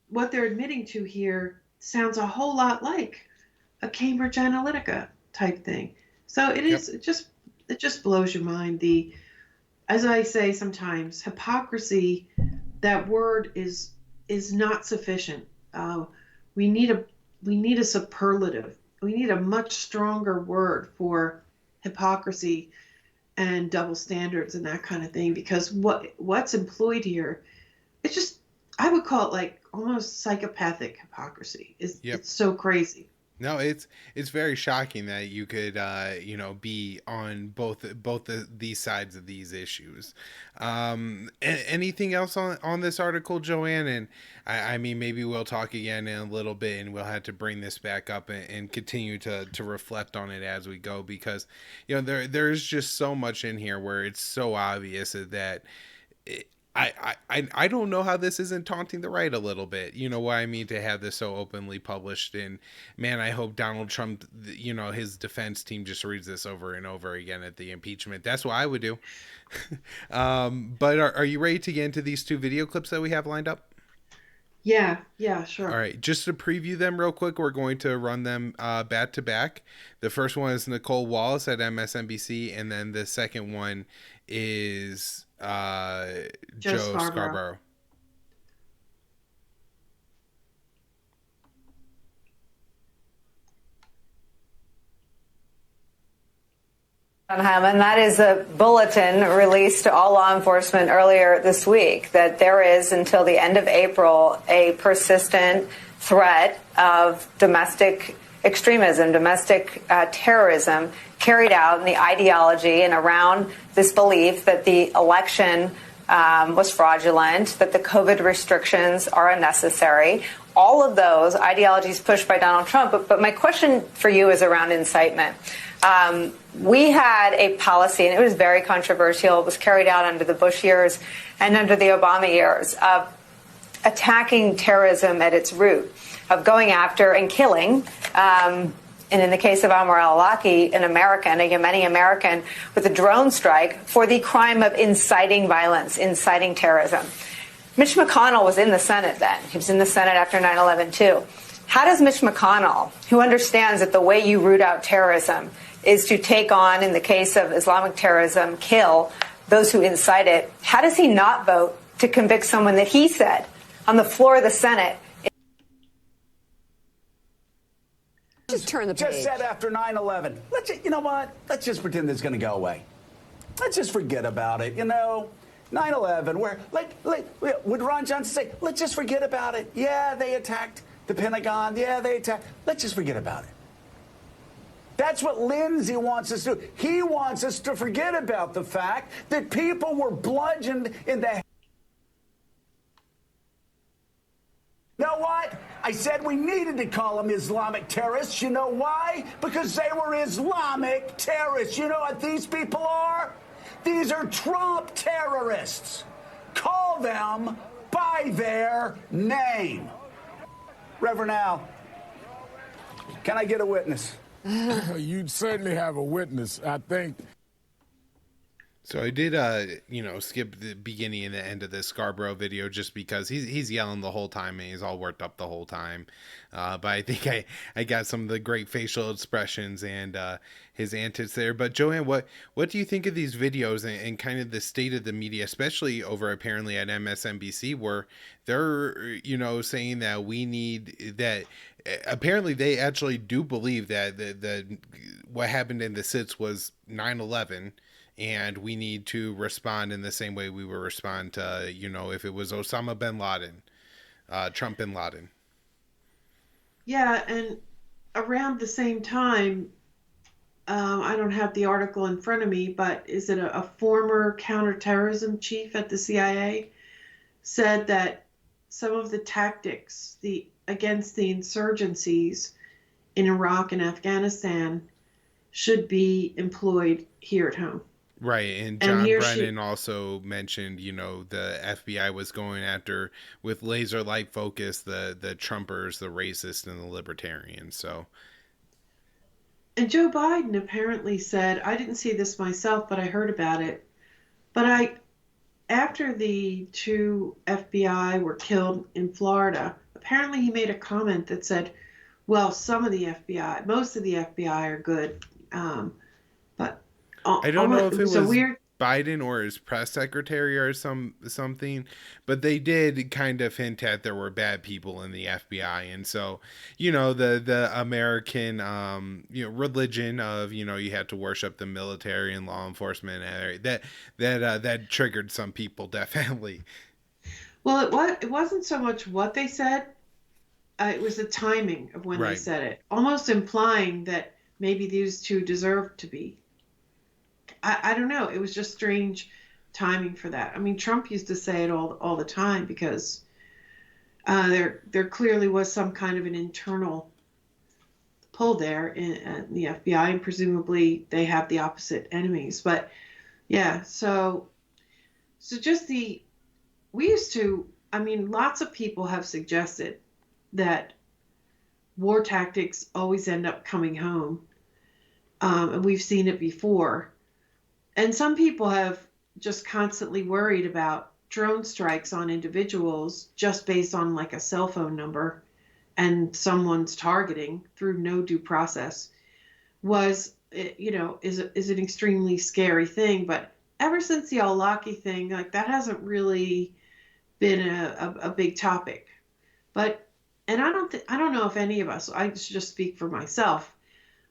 B: what they're admitting to here sounds a whole lot like a Cambridge Analytica type thing. So it is. It just blows your mind. As I say sometimes, hypocrisy. That word is not sufficient. We need a superlative. We need a much stronger word for hypocrisy and double standards and that kind of thing, because what's employed here, it's just, I would call it like almost psychopathic hypocrisy. It's so crazy.
A: No, it's very shocking that you could be on both these sides of these issues. Anything else on this article, Joanne? And I mean, maybe we'll talk again in a little bit, and we'll have to bring this back up and continue to reflect on it as we go, because there's just so much in here where it's so obvious that I don't know how this isn't taunting the right a little bit. You know what I mean? To have this so openly published. And man, I hope Donald Trump, his defense team just reads this over and over again at the impeachment. That's what I would do. But are you ready to get into these two video clips that we have lined up?
B: Yeah, sure.
A: All right, just to preview them real quick, we're going to run them back to back. The first one is Nicole Wallace at MSNBC, and then the second one is Joe Scarborough.
C: And that is a bulletin released to all law enforcement earlier this week that there is, until the end of April, a persistent threat of domestic extremism, domestic terrorism carried out in the ideology and around this belief that the election was fraudulent, that the COVID restrictions are unnecessary. All of those ideologies pushed by Donald Trump. But my question for you is around incitement. We had a policy, and it was very controversial. It was carried out under the Bush years and under the Obama years, of attacking terrorism at its root, of going after and killing, and in the case of Amr al-Awlaki, an American, a Yemeni American, with a drone strike for the crime of inciting violence, inciting terrorism. Mitch McConnell was in the Senate then. He was in the Senate after 9/11 too. How does Mitch McConnell, who understands that the way you root out terrorism is to take on, in the case of Islamic terrorism, kill those who incite it, how does he not vote to convict someone that he said on the floor of the Senate?
D: Just turn the page. Just said after 9/11. You know what? Let's just pretend it's going to go away. Let's just forget about it. 9/11. Would Ron Johnson say, let's just forget about it? Yeah, they attacked the Pentagon. Yeah, they attacked. Let's just forget about it. That's what Lindsay wants us to do. He wants us to forget about the fact that people were bludgeoned in the... You know what? I said we needed to call them Islamic terrorists. You know why? Because they were Islamic terrorists. You know what these people are? These are Trump terrorists. Call them by their name. Reverend Al, can I get a witness?
E: You'd certainly have a witness, I think.
A: So I did, skip the beginning and the end of this Scarborough video just because he's yelling the whole time and he's all worked up the whole time. But I think I got some of the great facial expressions and his antics there. But Joanne, what do you think of these videos and kind of the state of the media, especially over apparently at MSNBC, where they're saying that we need that. Apparently, they actually do believe that the what happened in the SITs was 9/11, and we need to respond in the same way we would respond to, if it was Osama bin Laden, Trump bin Laden.
B: Yeah, and around the same time, I don't have the article in front of me, but is it a former counterterrorism chief at the CIA said that some of the tactics against the insurgencies in Iraq and Afghanistan should be employed here at home.
A: Right, and
B: And
A: John
B: here
A: Brennan also mentioned, the FBI was going after with laser light focus the Trumpers, the racists, and the libertarians. So,
B: and Joe Biden apparently said, I didn't see this myself, but I heard about it. But after the two FBI were killed in Florida, apparently he made a comment that said, well, some of the FBI, most of the FBI are good. But
A: I don't know if
B: it
A: it
B: was a
A: was
B: weird.
A: Biden or his press secretary or something, but they did kind of hint at there were bad people in the FBI, and so the American religion of you had to worship the military and law enforcement, and that triggered some people definitely.
B: Well, it wasn't so much what they said, it was the timing of when they
A: Right.
B: said it, almost implying that maybe these two deserved to be. I don't know. It was just strange timing for that. I mean, Trump used to say it all the time because there clearly was some kind of an internal pull there in the FBI, and presumably they have the opposite enemies. But yeah, so just we used to. I mean, lots of people have suggested that war tactics always end up coming home, and we've seen it before. And some people have just constantly worried about drone strikes on individuals just based on like a cell phone number and someone's targeting through no due process is an extremely scary thing. But ever since the Al-Awlaki thing, like that hasn't really been a big topic. But and I don't know if any of us, I should just speak for myself,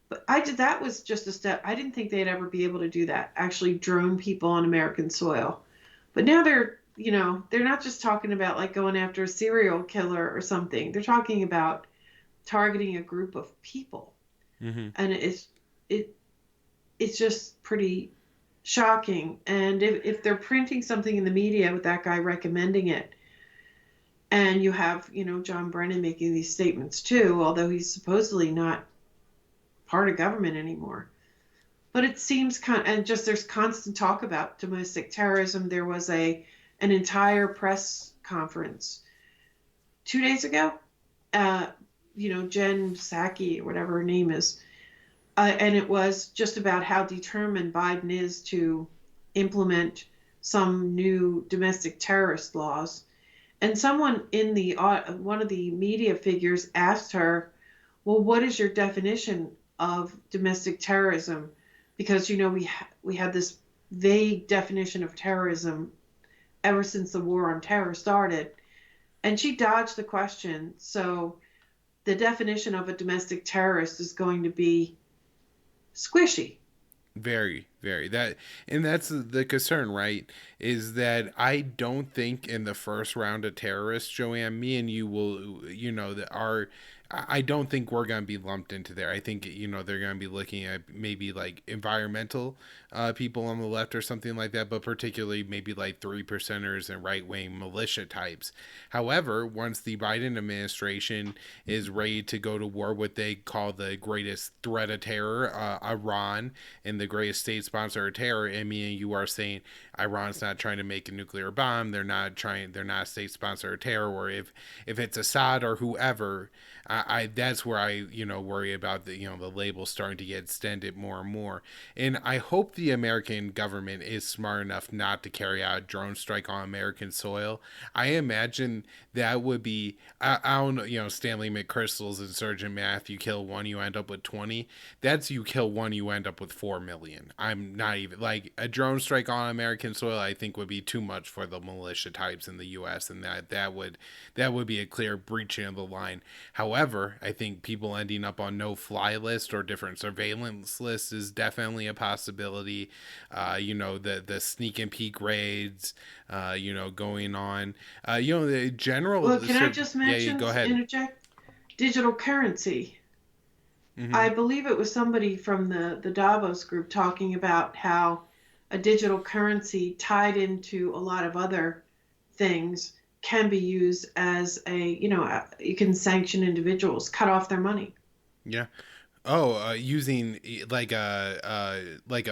B: but that was just a step. I didn't think they'd ever be able to do that, actually drone people on American soil. But now they're not just talking about like going after a serial killer or something. They're talking about targeting a group of people.
A: Mm-hmm.
B: And it's just pretty shocking. And if they're printing something in the media with that guy recommending it, and you have, John Brennan making these statements too, although he's supposedly not part of government anymore. But it seems and just there's constant talk about domestic terrorism. There was an entire press conference 2 days ago. Jen Psaki, whatever her name is, and it was just about how determined Biden is to implement some new domestic terrorist laws. And someone in one of the media figures asked her, well, what is your definition of domestic terrorism? Because we had this vague definition of terrorism ever since the war on terror started, and she dodged the question. So the definition of a domestic terrorist is going to be squishy.
A: Very, very. That's the concern, right? Is that I don't think in the first round of terrorists, Joanne, me and you will, that are. I don't think we're going to be lumped into there. I think they're going to be looking at maybe like environmental people on the left or something like that, but particularly maybe like 3%ers and right wing militia types. However, once the Biden administration is ready to go to war, what they call the greatest threat of terror, Iran, and the greatest state sponsor of terror, and me and you are saying Iran's not trying to make a nuclear bomb. They're not a state sponsor of terror. Or if it's Assad or whoever, I that's where I worry about the label starting to get extended more and more. And I hope the American government is smart enough not to carry out a drone strike on American soil. I imagine that would be, I don't know, Stanley McChrystal's and Sergeant Math, you kill one, you end up with 20. That's you kill one, you end up with 4 million. I'm not even, like, a drone strike on American soil, I think would be too much for the militia types in the US, and that would be a clear breaching of the line. However, I think people ending up on no-fly list or different surveillance lists is definitely a possibility. The sneak and peek raids, going on. The general.
B: Well, can I just mention,
A: go ahead.
B: interject? Digital currency.
A: Mm-hmm.
B: I believe it was somebody from the Davos group talking about how a digital currency tied into a lot of other things can be used as you can sanction individuals, cut off their money.
A: Yeah. Oh, using like a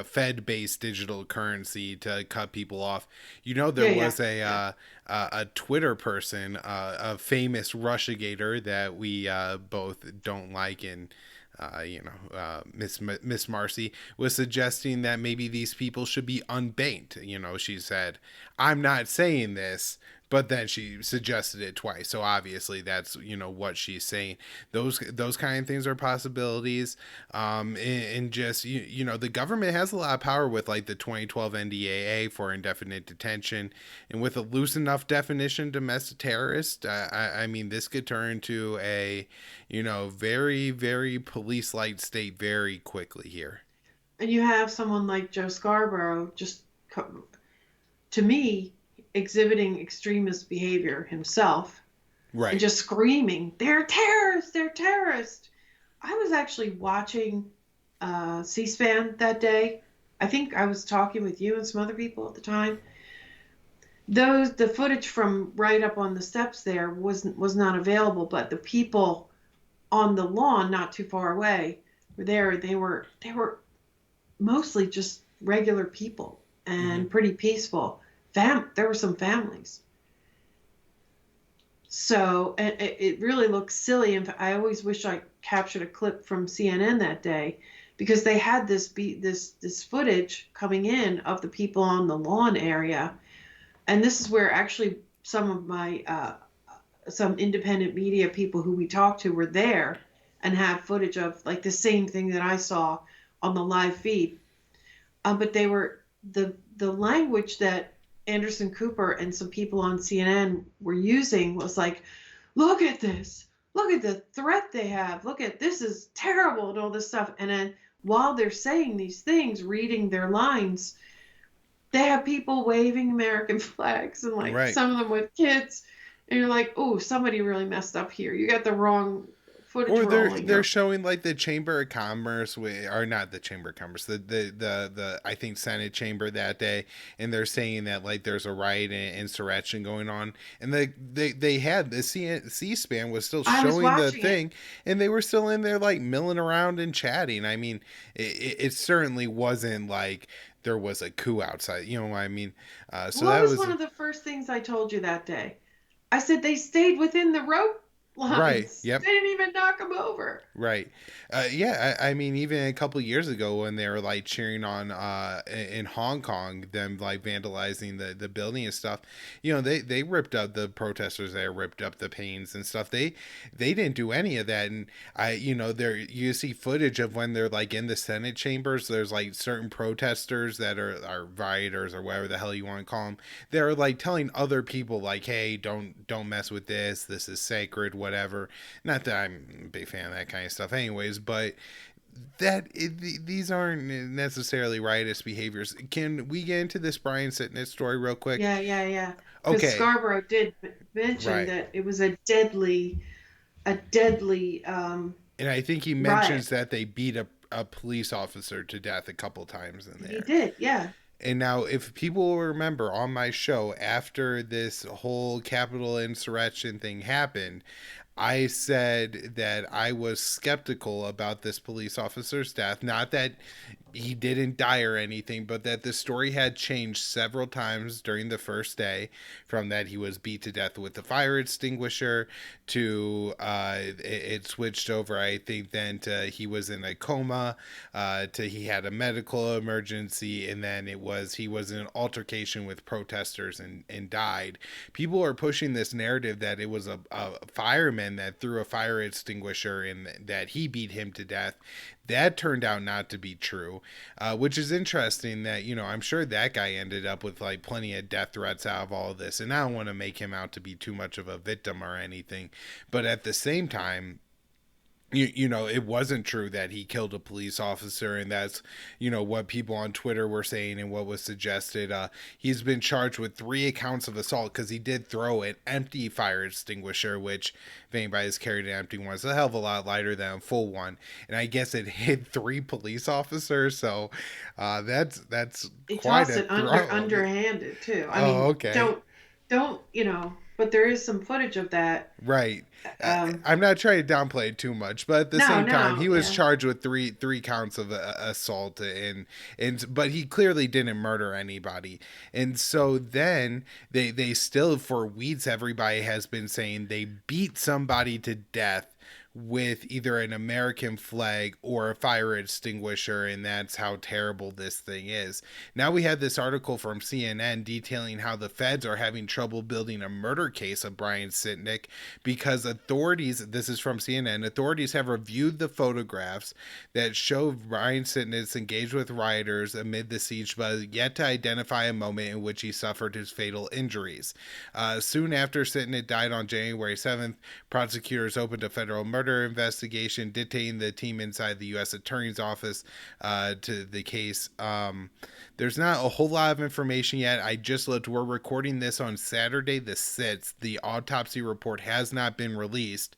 A: Fed-based digital currency to cut people off. There was a Twitter person, a famous Russiagator that we both don't like, and Miss Marcy was suggesting that maybe these people should be unbanked. She said, "I'm not saying this." But then she suggested it twice, so obviously that's what she's saying. Those kind of things are possibilities, and just the government has a lot of power with like the 2012 NDAA for indefinite detention, and with a loose enough definition, domestic terrorist. I mean, this could turn into a very very police-like state very quickly here.
B: And you have someone like Joe Scarborough, to me, exhibiting extremist behavior himself,
A: Right.
B: and just screaming, "They're terrorists! They're terrorists!" I was actually watching C-SPAN that day. I think I was talking with you and some other people at the time. The footage from right up on the steps there was not available, but the people on the lawn, not too far away, were there. They were mostly just regular people and pretty peaceful. There were some families. So it really looks silly. And I always wish I captured a clip from CNN that day, because they had this footage coming in of the people on the lawn area. And this is where actually some of my some independent media people who we talked to were there and had footage of like the same thing that I saw on the live feed. But they were the language that Anderson Cooper and some people on CNN were using was like, "Look at this, look at the threat they have, look at this is terrible," and all this stuff. And then while they're saying these things, reading their lines, they have people waving American flags, and like some of them with kids, and you're like, "Oh, somebody really messed up here. You got the wrong footage."
A: Or
B: rolling.
A: they're showing like the Chamber of Commerce, or not the Chamber of Commerce, the I think Senate chamber that day, and they're saying that like there's a riot and insurrection going on, and they had the C-SPAN was still showing the thing, and they were still in there like milling around and chatting. I mean, it certainly wasn't like there was a coup outside. You know what I mean? So
B: that
A: was
B: was one of the first things I told you that day. I said they stayed within the rope lines.
A: Right. Yep.
B: They didn't even knock them over.
A: Right. I mean, even a couple of years ago when they were like cheering on in Hong Kong, them like vandalizing the building and stuff, they ripped up the protesters there, ripped up the paintings and stuff. They didn't do any of that. And there you see footage of when they're like in the Senate chambers. There's like certain protesters that are rioters or whatever the hell you want to call them. They're like telling other people like, "Hey, don't mess with this. This is sacred." Whatever. Not that I'm a big fan of that kind of stuff anyways, but these aren't necessarily riotous behaviors. Can we get into this Brian Sitnett story real quick?
B: Yeah.
A: Okay.
B: Scarborough did mention that it was a deadly and
A: I think he mentions that they beat a police officer to death a couple times in there.
B: He did, yeah.
A: And now, if people will remember on my show, after this whole Capitol insurrection thing happened, I said that I was skeptical about this police officer's death. Not that he didn't die or anything, but that the story had changed several times during the first day, from that he was beat to death with the fire extinguisher to it switched over, I think, then to he was in a coma, to he had a medical emergency, and then he was in an altercation with protesters and died. People are pushing this narrative that it was a fireman that threw a fire extinguisher and that he beat him to death. That turned out not to be true, which is interesting that, I'm sure that guy ended up with like plenty of death threats out of all of this. And I don't want to make him out to be too much of a victim or anything. But at the same time, it wasn't true that he killed a police officer, and that's, what people on Twitter were saying and what was suggested. He's been charged with 3 accounts of assault because he did throw an empty fire extinguisher, which, if anybody's carried an empty one, it's a hell of a lot lighter than a full one. And I guess it hit 3 police officers, so that's
B: He
A: quite
B: tossed
A: a
B: it
A: throw.
B: underhanded too. I
A: Oh,
B: mean,
A: okay.
B: don't but there is some footage of that.
A: Right.
B: Um,
A: I'm not trying to downplay it too much, but at the
B: no,
A: same time, he
B: no,
A: was
B: yeah.
A: charged with three counts of assault, but he clearly didn't murder anybody. And so then they still, for weeks, everybody has been saying they beat somebody to death with either an American flag or a fire extinguisher, and that's how terrible this thing is. Now we had this article from CNN detailing how the feds are having trouble building a murder case of Brian Sitnick because authorities, this is from CNN, authorities have reviewed the photographs that show Brian Sitnick engaged with rioters amid the siege, but yet to identify a moment in which he suffered his fatal injuries. Soon after Sitnick died on January 7th, prosecutors opened a federal murder investigation, detaining the team inside the U.S. Attorney's Office to the case. There's not a whole lot of information yet. I just looked. We're recording this on Saturday the 6th. The autopsy report has not been released,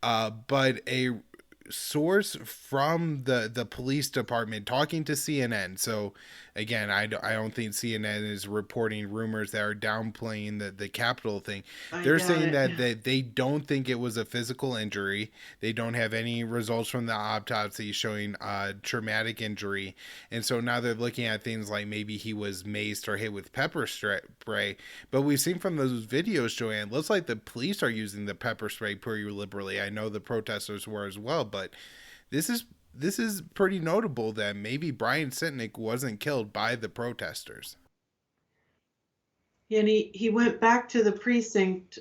A: but a source from the police department talking to CNN. So again, I don't think CNN is reporting rumors that are downplaying the Capitol thing.
B: I
A: They're
B: doubt
A: saying
B: it.
A: that they don't think it was a physical injury. They don't have any results from the autopsy showing traumatic injury. And so now they're looking at things like maybe he was maced or hit with pepper spray. But we've seen from those videos, Joanne, looks like the police are using the pepper spray pretty liberally. I know the protesters were as well, but this is pretty notable that maybe Brian Sitnick wasn't killed by the protesters.
B: And he went back to the precinct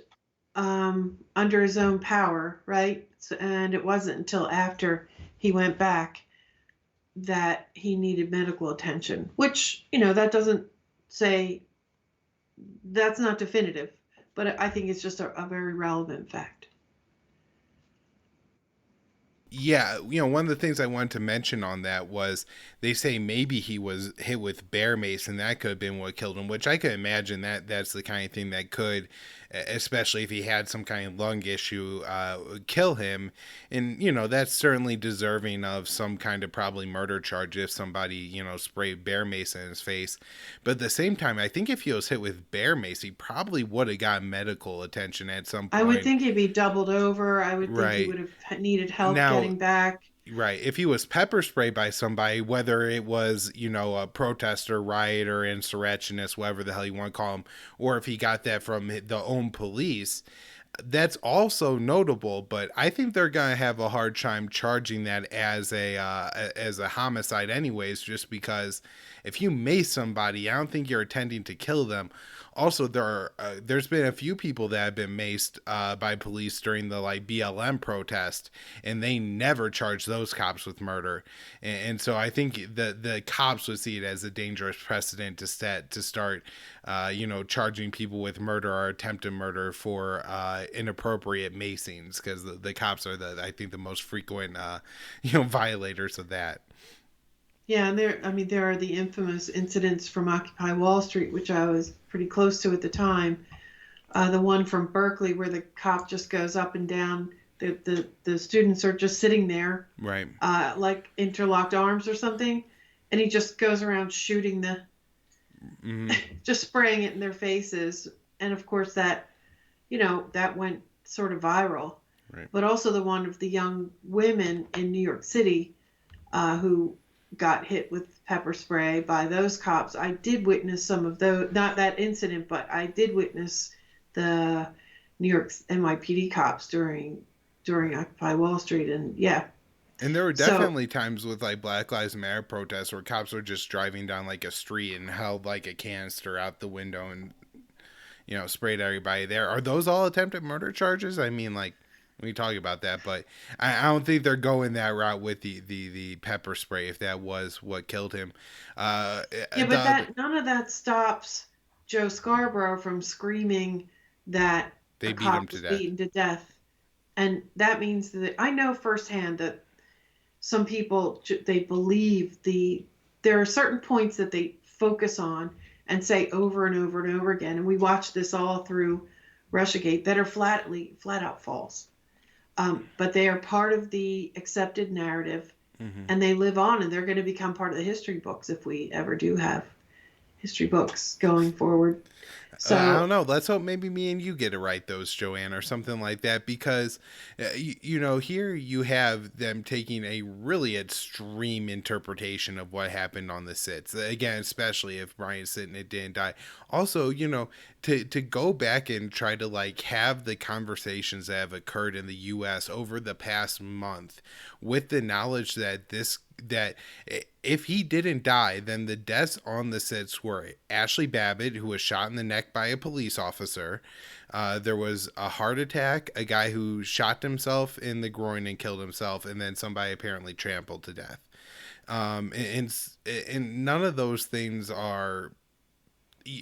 B: under his own power, right? And it wasn't until after he went back that he needed medical attention, which, that doesn't say, that's not definitive, but I think it's just a very relevant fact.
A: Yeah, one of the things I wanted to mention on that was they say maybe he was hit with bear mace and that could have been what killed him, which I could imagine that's the kind of thing that could, especially if he had some kind of lung issue, kill him. And, that's certainly deserving of some kind of probably murder charge if somebody, sprayed bear mace in his face. But at the same time, I think if he was hit with bear mace, he probably would have got medical attention at some point.
B: I would think he'd be doubled over. I would think he
A: Right.
B: would have needed help
A: Now,
B: getting back.
A: right. If he was pepper sprayed by somebody, whether it was, a protester, rioter, insurrectionist, whatever the hell you want to call him, or if he got that from the own police, that's also notable. But I think they're going to have a hard time charging that as a homicide anyways, just because if you mace somebody, I don't think you're intending to kill them. Also, there's been a few people that have been maced by police during the BLM protest, and they never charged those cops with murder. And so I think the cops would see it as a dangerous precedent to start, charging people with murder or attempted murder for inappropriate macings, because the cops are I think the most frequent violators of that.
B: Yeah, and there are the infamous incidents from Occupy Wall Street, which I was pretty close to at the time. The one from Berkeley where the cop just goes up and down. The students are just sitting there,
A: Right.
B: Like interlocked arms or something, and he just goes around shooting just spraying it in their faces. And of course that went sort of viral.
A: Right.
B: but also the one of the young women in New York City who got hit with pepper spray by those cops. I did witness some of those, not that incident, but I did witness the New York NYPD cops during Occupy Wall Street, and yeah.
A: And there were
B: So
A: definitely times with like Black Lives Matter protests where cops were just driving down like a street and held like a canister out the window and, you know, sprayed everybody there. Are those all attempted murder charges? I mean, like, we talk about that, but I don't think they're going that route with the pepper spray if that was what killed him.
B: yeah, but that none of that stops Joe Scarborough from screaming that
A: they
B: a
A: beat him
B: cop
A: to
B: was
A: death.
B: beaten to death, and that means that I know firsthand that some people, they believe there are certain points that they focus on and say over and over and over again, and we watch this all through Russiagate, that are flat out false. But they are part of the accepted narrative,
A: Mm-hmm.
B: and they live on, and they're going to become part of the history books if we ever do have history books going forward.
A: I
B: So
A: don't know. Let's hope maybe me and you get to write those, Joanne, or something like that. Because, you know, here you have them taking a really extreme interpretation of what happened on the sits. Again, especially if Brian Sitton didn't die. Also, you know, to go back and try to like have the conversations that have occurred in the U.S. over the past month, with the knowledge that that if he didn't die, then the deaths on the sits were Ashley Babbitt, who was shot in the neck by a police officer. There was a heart attack, a guy who shot himself in the groin and killed himself, and then somebody apparently trampled to death. And none of those things are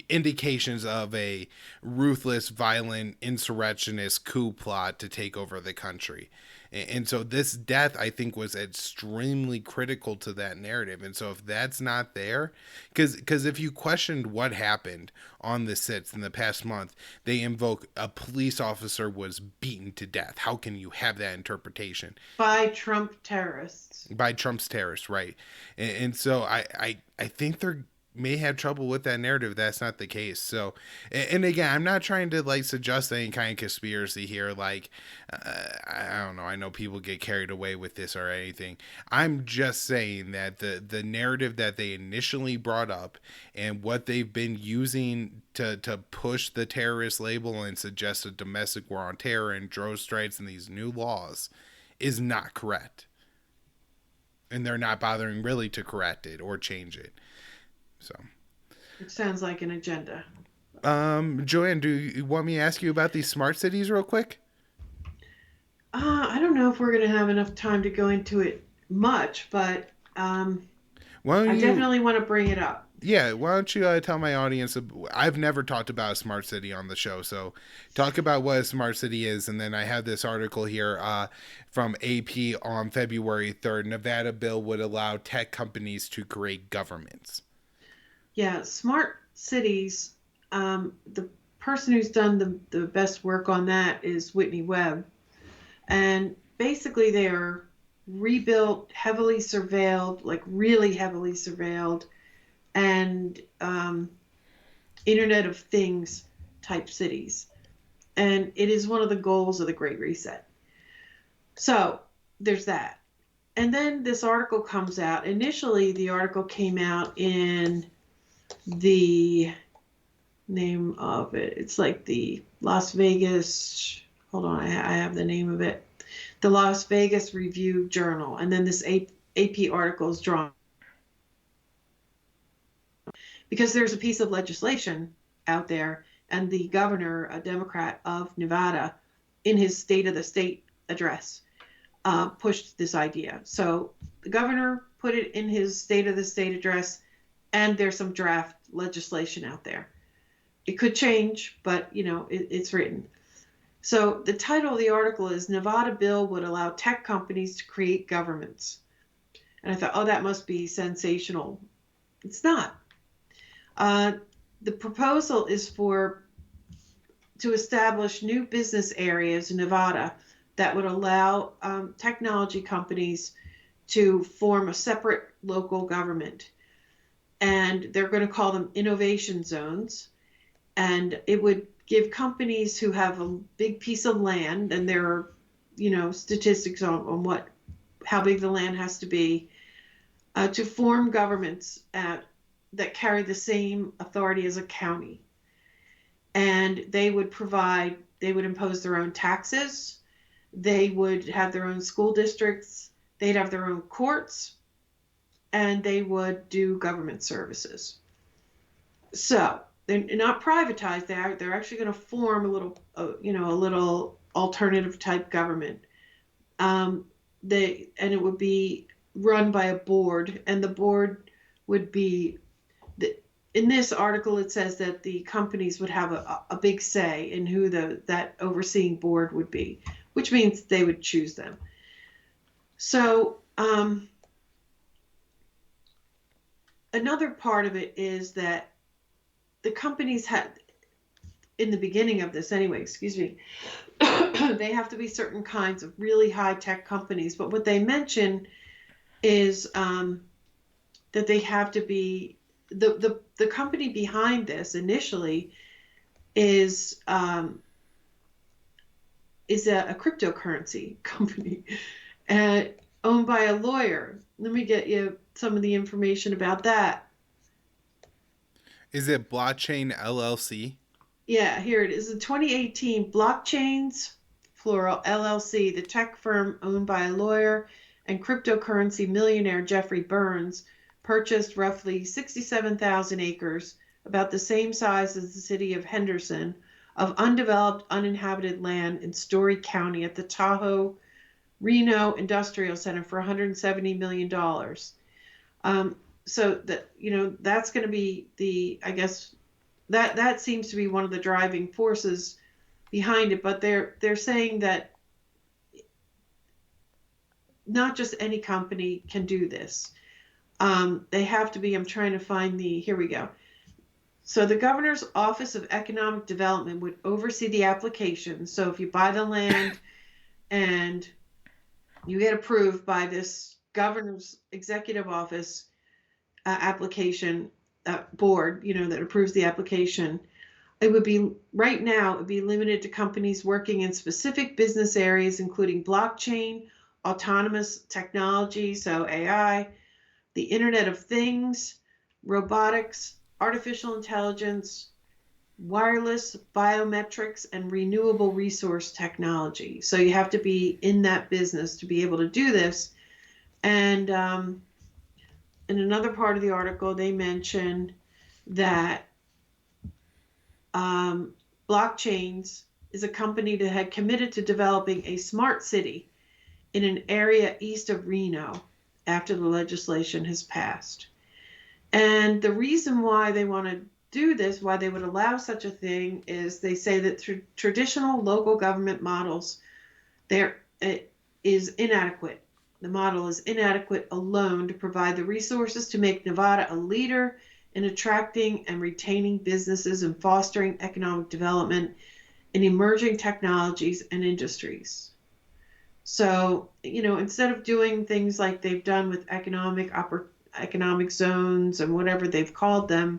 A: indications of a ruthless, violent, insurrectionist coup plot to take over the country. And so this death, I think, was extremely critical to that narrative. And so if that's not there, because if you questioned what happened on the sits in the past month, they invoke a police officer was beaten to death. How can you have that interpretation?
B: by Trump terrorists.
A: By Trump's terrorists, right? And so I think they're may have trouble with that narrative. That's not the case. So, and again, I'm not trying to like suggest any kind of conspiracy here. Like, I don't know. I know people get carried away with this or anything. I'm just saying that the narrative that they initially brought up and what they've been using to push the terrorist label and suggest a domestic war on terror and drone strikes and these new laws is not correct. And they're not bothering really to correct it or change it. So,
B: It sounds like an agenda.
A: Joanne, do you want me to ask you about these smart cities real quick?
B: I don't know if we're going to have enough time to go into it much, but I definitely want to bring it up.
A: Yeah, why don't you tell my audience? I've never talked about a smart city on the show, so talk about what a smart city is, and then I have this article here from AP on February 3rd. Nevada bill would allow tech companies to create governments.
B: Yeah, smart cities. The person who's done the best work on that is Whitney Webb. And basically, they are rebuilt, heavily surveilled, like really heavily surveilled, and Internet of Things type cities. And it is one of the goals of the Great Reset. So there's that. And then this article comes out. Initially, the article came out in the name of it. It's like the Las Vegas, hold on, I have the name of it. The Las Vegas Review Journal. And then this AP article is drawn because there's a piece of legislation out there, and the governor, a Democrat of Nevada, in his State of the State address, pushed this idea. So the governor put it in his State of the State address, and there's some draft legislation out there. It could change, but you know, it's written. So the title of the article is Nevada Bill Would Allow Tech Companies to Create Governments. And I thought, oh, that must be sensational. It's not. The proposal is to establish new business areas in Nevada that would allow technology companies to form a separate local government. And they're going to call them innovation zones. And it would give companies who have a big piece of land, and there are statistics on how big the land has to be, to form governments that carry the same authority as a county. And they would impose their own taxes. They would have their own school districts. They'd have their own courts, and they would do government services. So they're not privatized. They're actually going to form a little alternative type government. And it would be run by a board, and the board would be in this article, it says that the companies would have a big say in who that overseeing board would be, which means they would choose them. So another part of it is that the companies had, in the beginning of this anyway, they have to be certain kinds of really high-tech companies. But what they mention is that they have to be, the company behind this initially is a cryptocurrency company owned by a lawyer. Let me get you some of the information about that.
A: Is it Blockchain LLC?
B: Yeah, here it is. In 2018, Blockchains, plural, LLC, the tech firm owned by a lawyer and cryptocurrency millionaire Jeffrey Burns, purchased roughly 67,000 acres, about the same size as the city of Henderson, of undeveloped, uninhabited land in Story County at the Tahoe Reno Industrial Center for $170 million. So that, that's going to be I guess that seems to be one of the driving forces behind it. But they're saying that not just any company can do this. They have to be, I'm trying to find here we go. So the governor's Office of Economic Development would oversee the application. So if you buy the land and you get approved by this governor's executive office application board, that approves the application, right now it would be limited to companies working in specific business areas, including blockchain, autonomous technology, so AI, the Internet of Things, robotics, artificial intelligence, wireless, biometrics, and renewable resource technology. So you have to be in that business to be able to do this. And in another part of the article, they mention that Blockchains is a company that had committed to developing a smart city in an area east of Reno after the legislation has passed. And the reason why they want to do this, why they would allow such a thing, is they say that traditional local government models, it is inadequate. The model is inadequate alone to provide the resources to make Nevada a leader in attracting and retaining businesses and fostering economic development in emerging technologies and industries. So, instead of doing things like they've done with economic zones and whatever they've called them,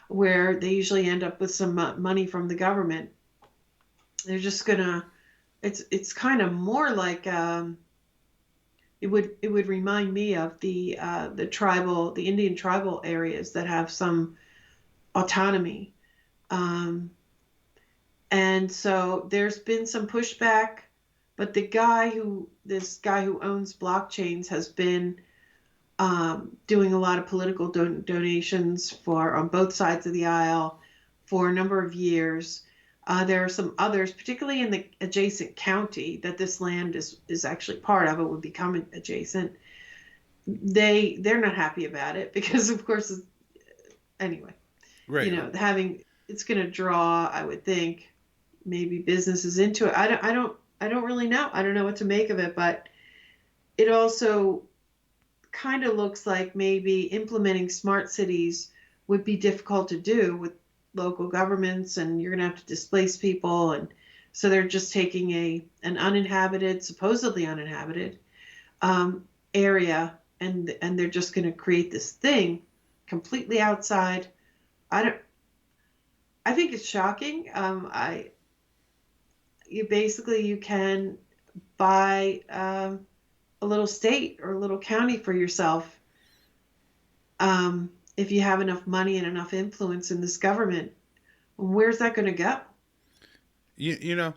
B: where they usually end up with some money from the government, they're just gonna, it's kind of more like, it would remind me of the Indian tribal areas that have some autonomy. And so there's been some pushback, but this guy who owns Blockchains has been doing a lot of political donations on both sides of the aisle for a number of years. There are some others, particularly in the adjacent county that this land is actually part of. It would become adjacent. They're not happy about it because, of course, anyway,
A: right.
B: It's going to draw, I would think, maybe businesses into it. I don't really know. I don't know what to make of it, but it also kind of looks like maybe implementing smart cities would be difficult to do with local governments, and you're going to have to displace people. And so they're just taking an supposedly uninhabited area, and they're just going to create this thing completely outside. I think it's shocking. You can buy a little state or a little county for yourself, if you have enough money and enough influence in this government. Where's that going to go?
A: You know,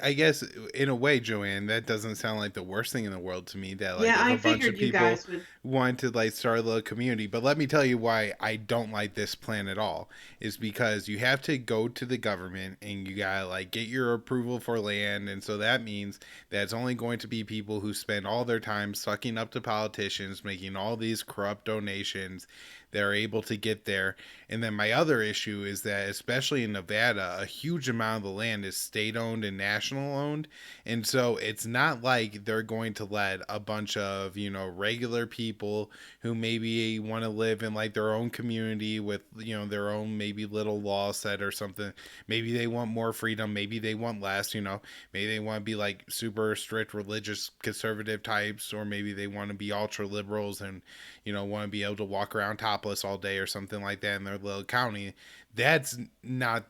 A: I guess in a way, Joanne, that doesn't sound like the worst thing in the world to me. That like
B: Yeah,
A: if
B: I
A: a bunch
B: figured
A: of
B: you
A: people
B: guys would.
A: want to like start a little community, but let me tell you why I don't like this plan at all. Is because you have to go to the government and you gotta like get your approval for land, and so that means that it's only going to be people who spend all their time sucking up to politicians, making all these corrupt donations. They're able to get there. And then my other issue is that, especially in Nevada, a huge amount of the land is state owned and national owned. And so it's not like they're going to let a bunch of, regular people who maybe want to live in like their own community with, their own maybe little law set or something. Maybe they want more freedom. Maybe they want less, maybe they want to be like super strict religious conservative types, or maybe they want to be ultra liberals and, want to be able to walk around topless all day or something like that in their little county. That's not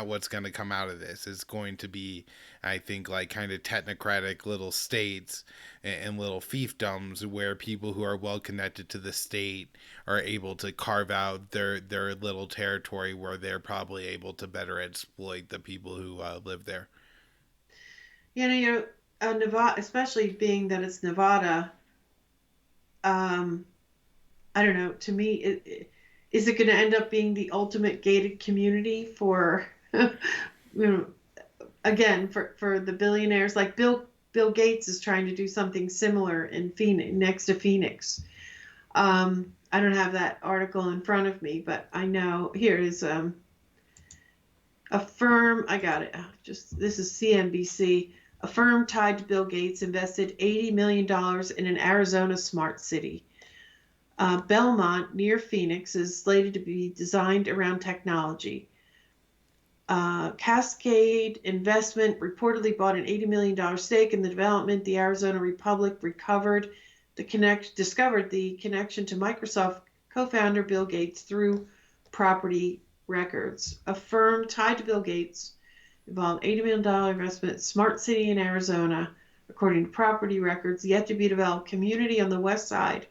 A: what's going to come out of this. It's going to be, I think, like kind of technocratic little states and little fiefdoms where people who are well connected to the state are able to carve out their little territory where they're probably able to better exploit the people who live there.
B: Nevada, especially being that it's Nevada. Um, I don't know. To me, is it going to end up being the ultimate gated community for, know, again, for the billionaires? Like Bill Gates is trying to do something similar in Phoenix, next to Phoenix. I don't have that article in front of me, but I know here it is. A firm, I got it. This is CNBC. A firm tied to Bill Gates invested $80 million in an Arizona smart city. Belmont, near Phoenix, is slated to be designed around technology. Cascade Investment reportedly bought an $80 million stake in the development. The Arizona Republic discovered the connection to Microsoft co-founder Bill Gates through property records. A firm tied to Bill Gates involved $80 million investment in smart city in Arizona, according to property records. Yet to be developed community on the west side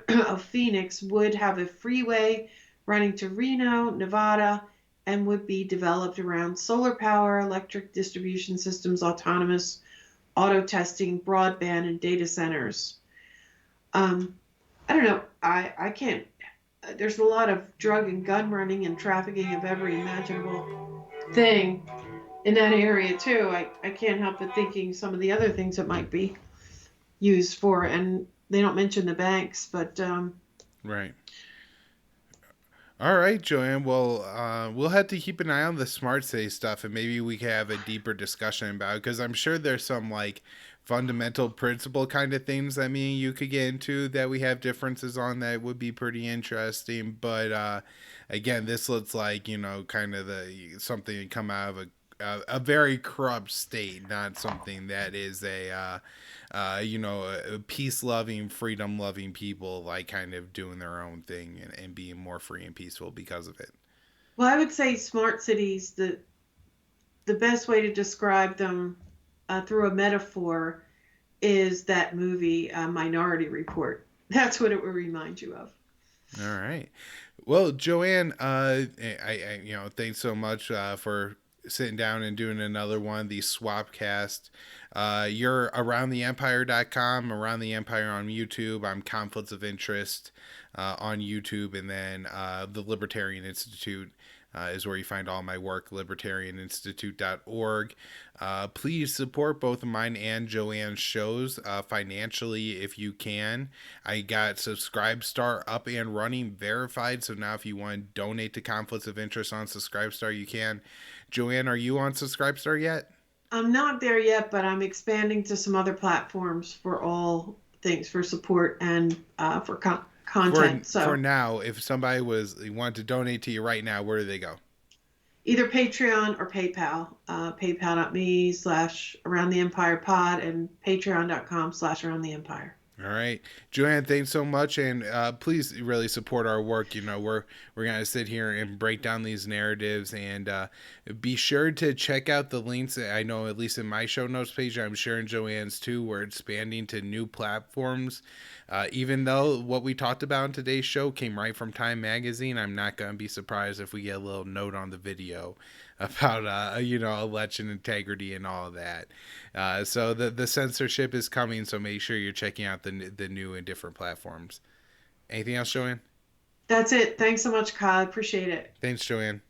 B: of Phoenix would have a freeway running to Reno, Nevada, and would be developed around solar power, electric distribution systems, autonomous auto testing, broadband, and data centers. I don't know. I can't. There's a lot of drug and gun running and trafficking of every imaginable thing in that area too. I can't help but thinking some of the other things it might be used for, and they don't mention the banks, but
A: Right. All right, Joanne. Well, we'll have to keep an eye on the smart city stuff, and maybe we can have a deeper discussion about it, because I'm sure there's some like fundamental principle kind of things that me and you could get into that we have differences on that would be pretty interesting. But again, this looks like kind of the something to come out of a very corrupt state, not something that is a peace loving, freedom loving people like kind of doing their own thing and being more free and peaceful because of it.
B: well, I would say smart cities. The best way to describe them through a metaphor is that movie Minority Report. That's what it would remind you of.
A: All right. Well, Joanne, thanks so much for sitting down and doing another one of these swapcasts. You're aroundtheempire.com, Around the Empire on YouTube. I'm Conflicts of Interest on YouTube, and then the Libertarian Institute is where you find all my work, libertarianinstitute.org. Please support both of mine and Joanne's shows financially if you can. I got Subscribestar up and running, verified, so now if you want to donate to Conflicts of Interest on Subscribestar, you can. Joanne, are you on Subscribestar yet?
B: I'm not there yet, but I'm expanding to some other platforms for all things, for support and for content.
A: For now, if somebody wanted to donate to you right now, where do they go?
B: Either Patreon or PayPal. PayPal.me/Around the Empire Pod and Patreon.com/Around the Empire.
A: All right, Joanne, thanks so much, and please really support our work. You know, we're gonna sit here and break down these narratives, and be sure to check out the links. I know, at least in my show notes page, I'm sure in Joanne's too. We're expanding to new platforms. Even though what we talked about in today's show came right from Time Magazine, I'm not gonna be surprised if we get a little note on the video about election integrity and all of that. So the censorship is coming, so make sure you're checking out the new and different platforms. Anything else, Joanne?
B: That's it. Thanks so much, Kyle. I appreciate it.
A: Thanks, Joanne.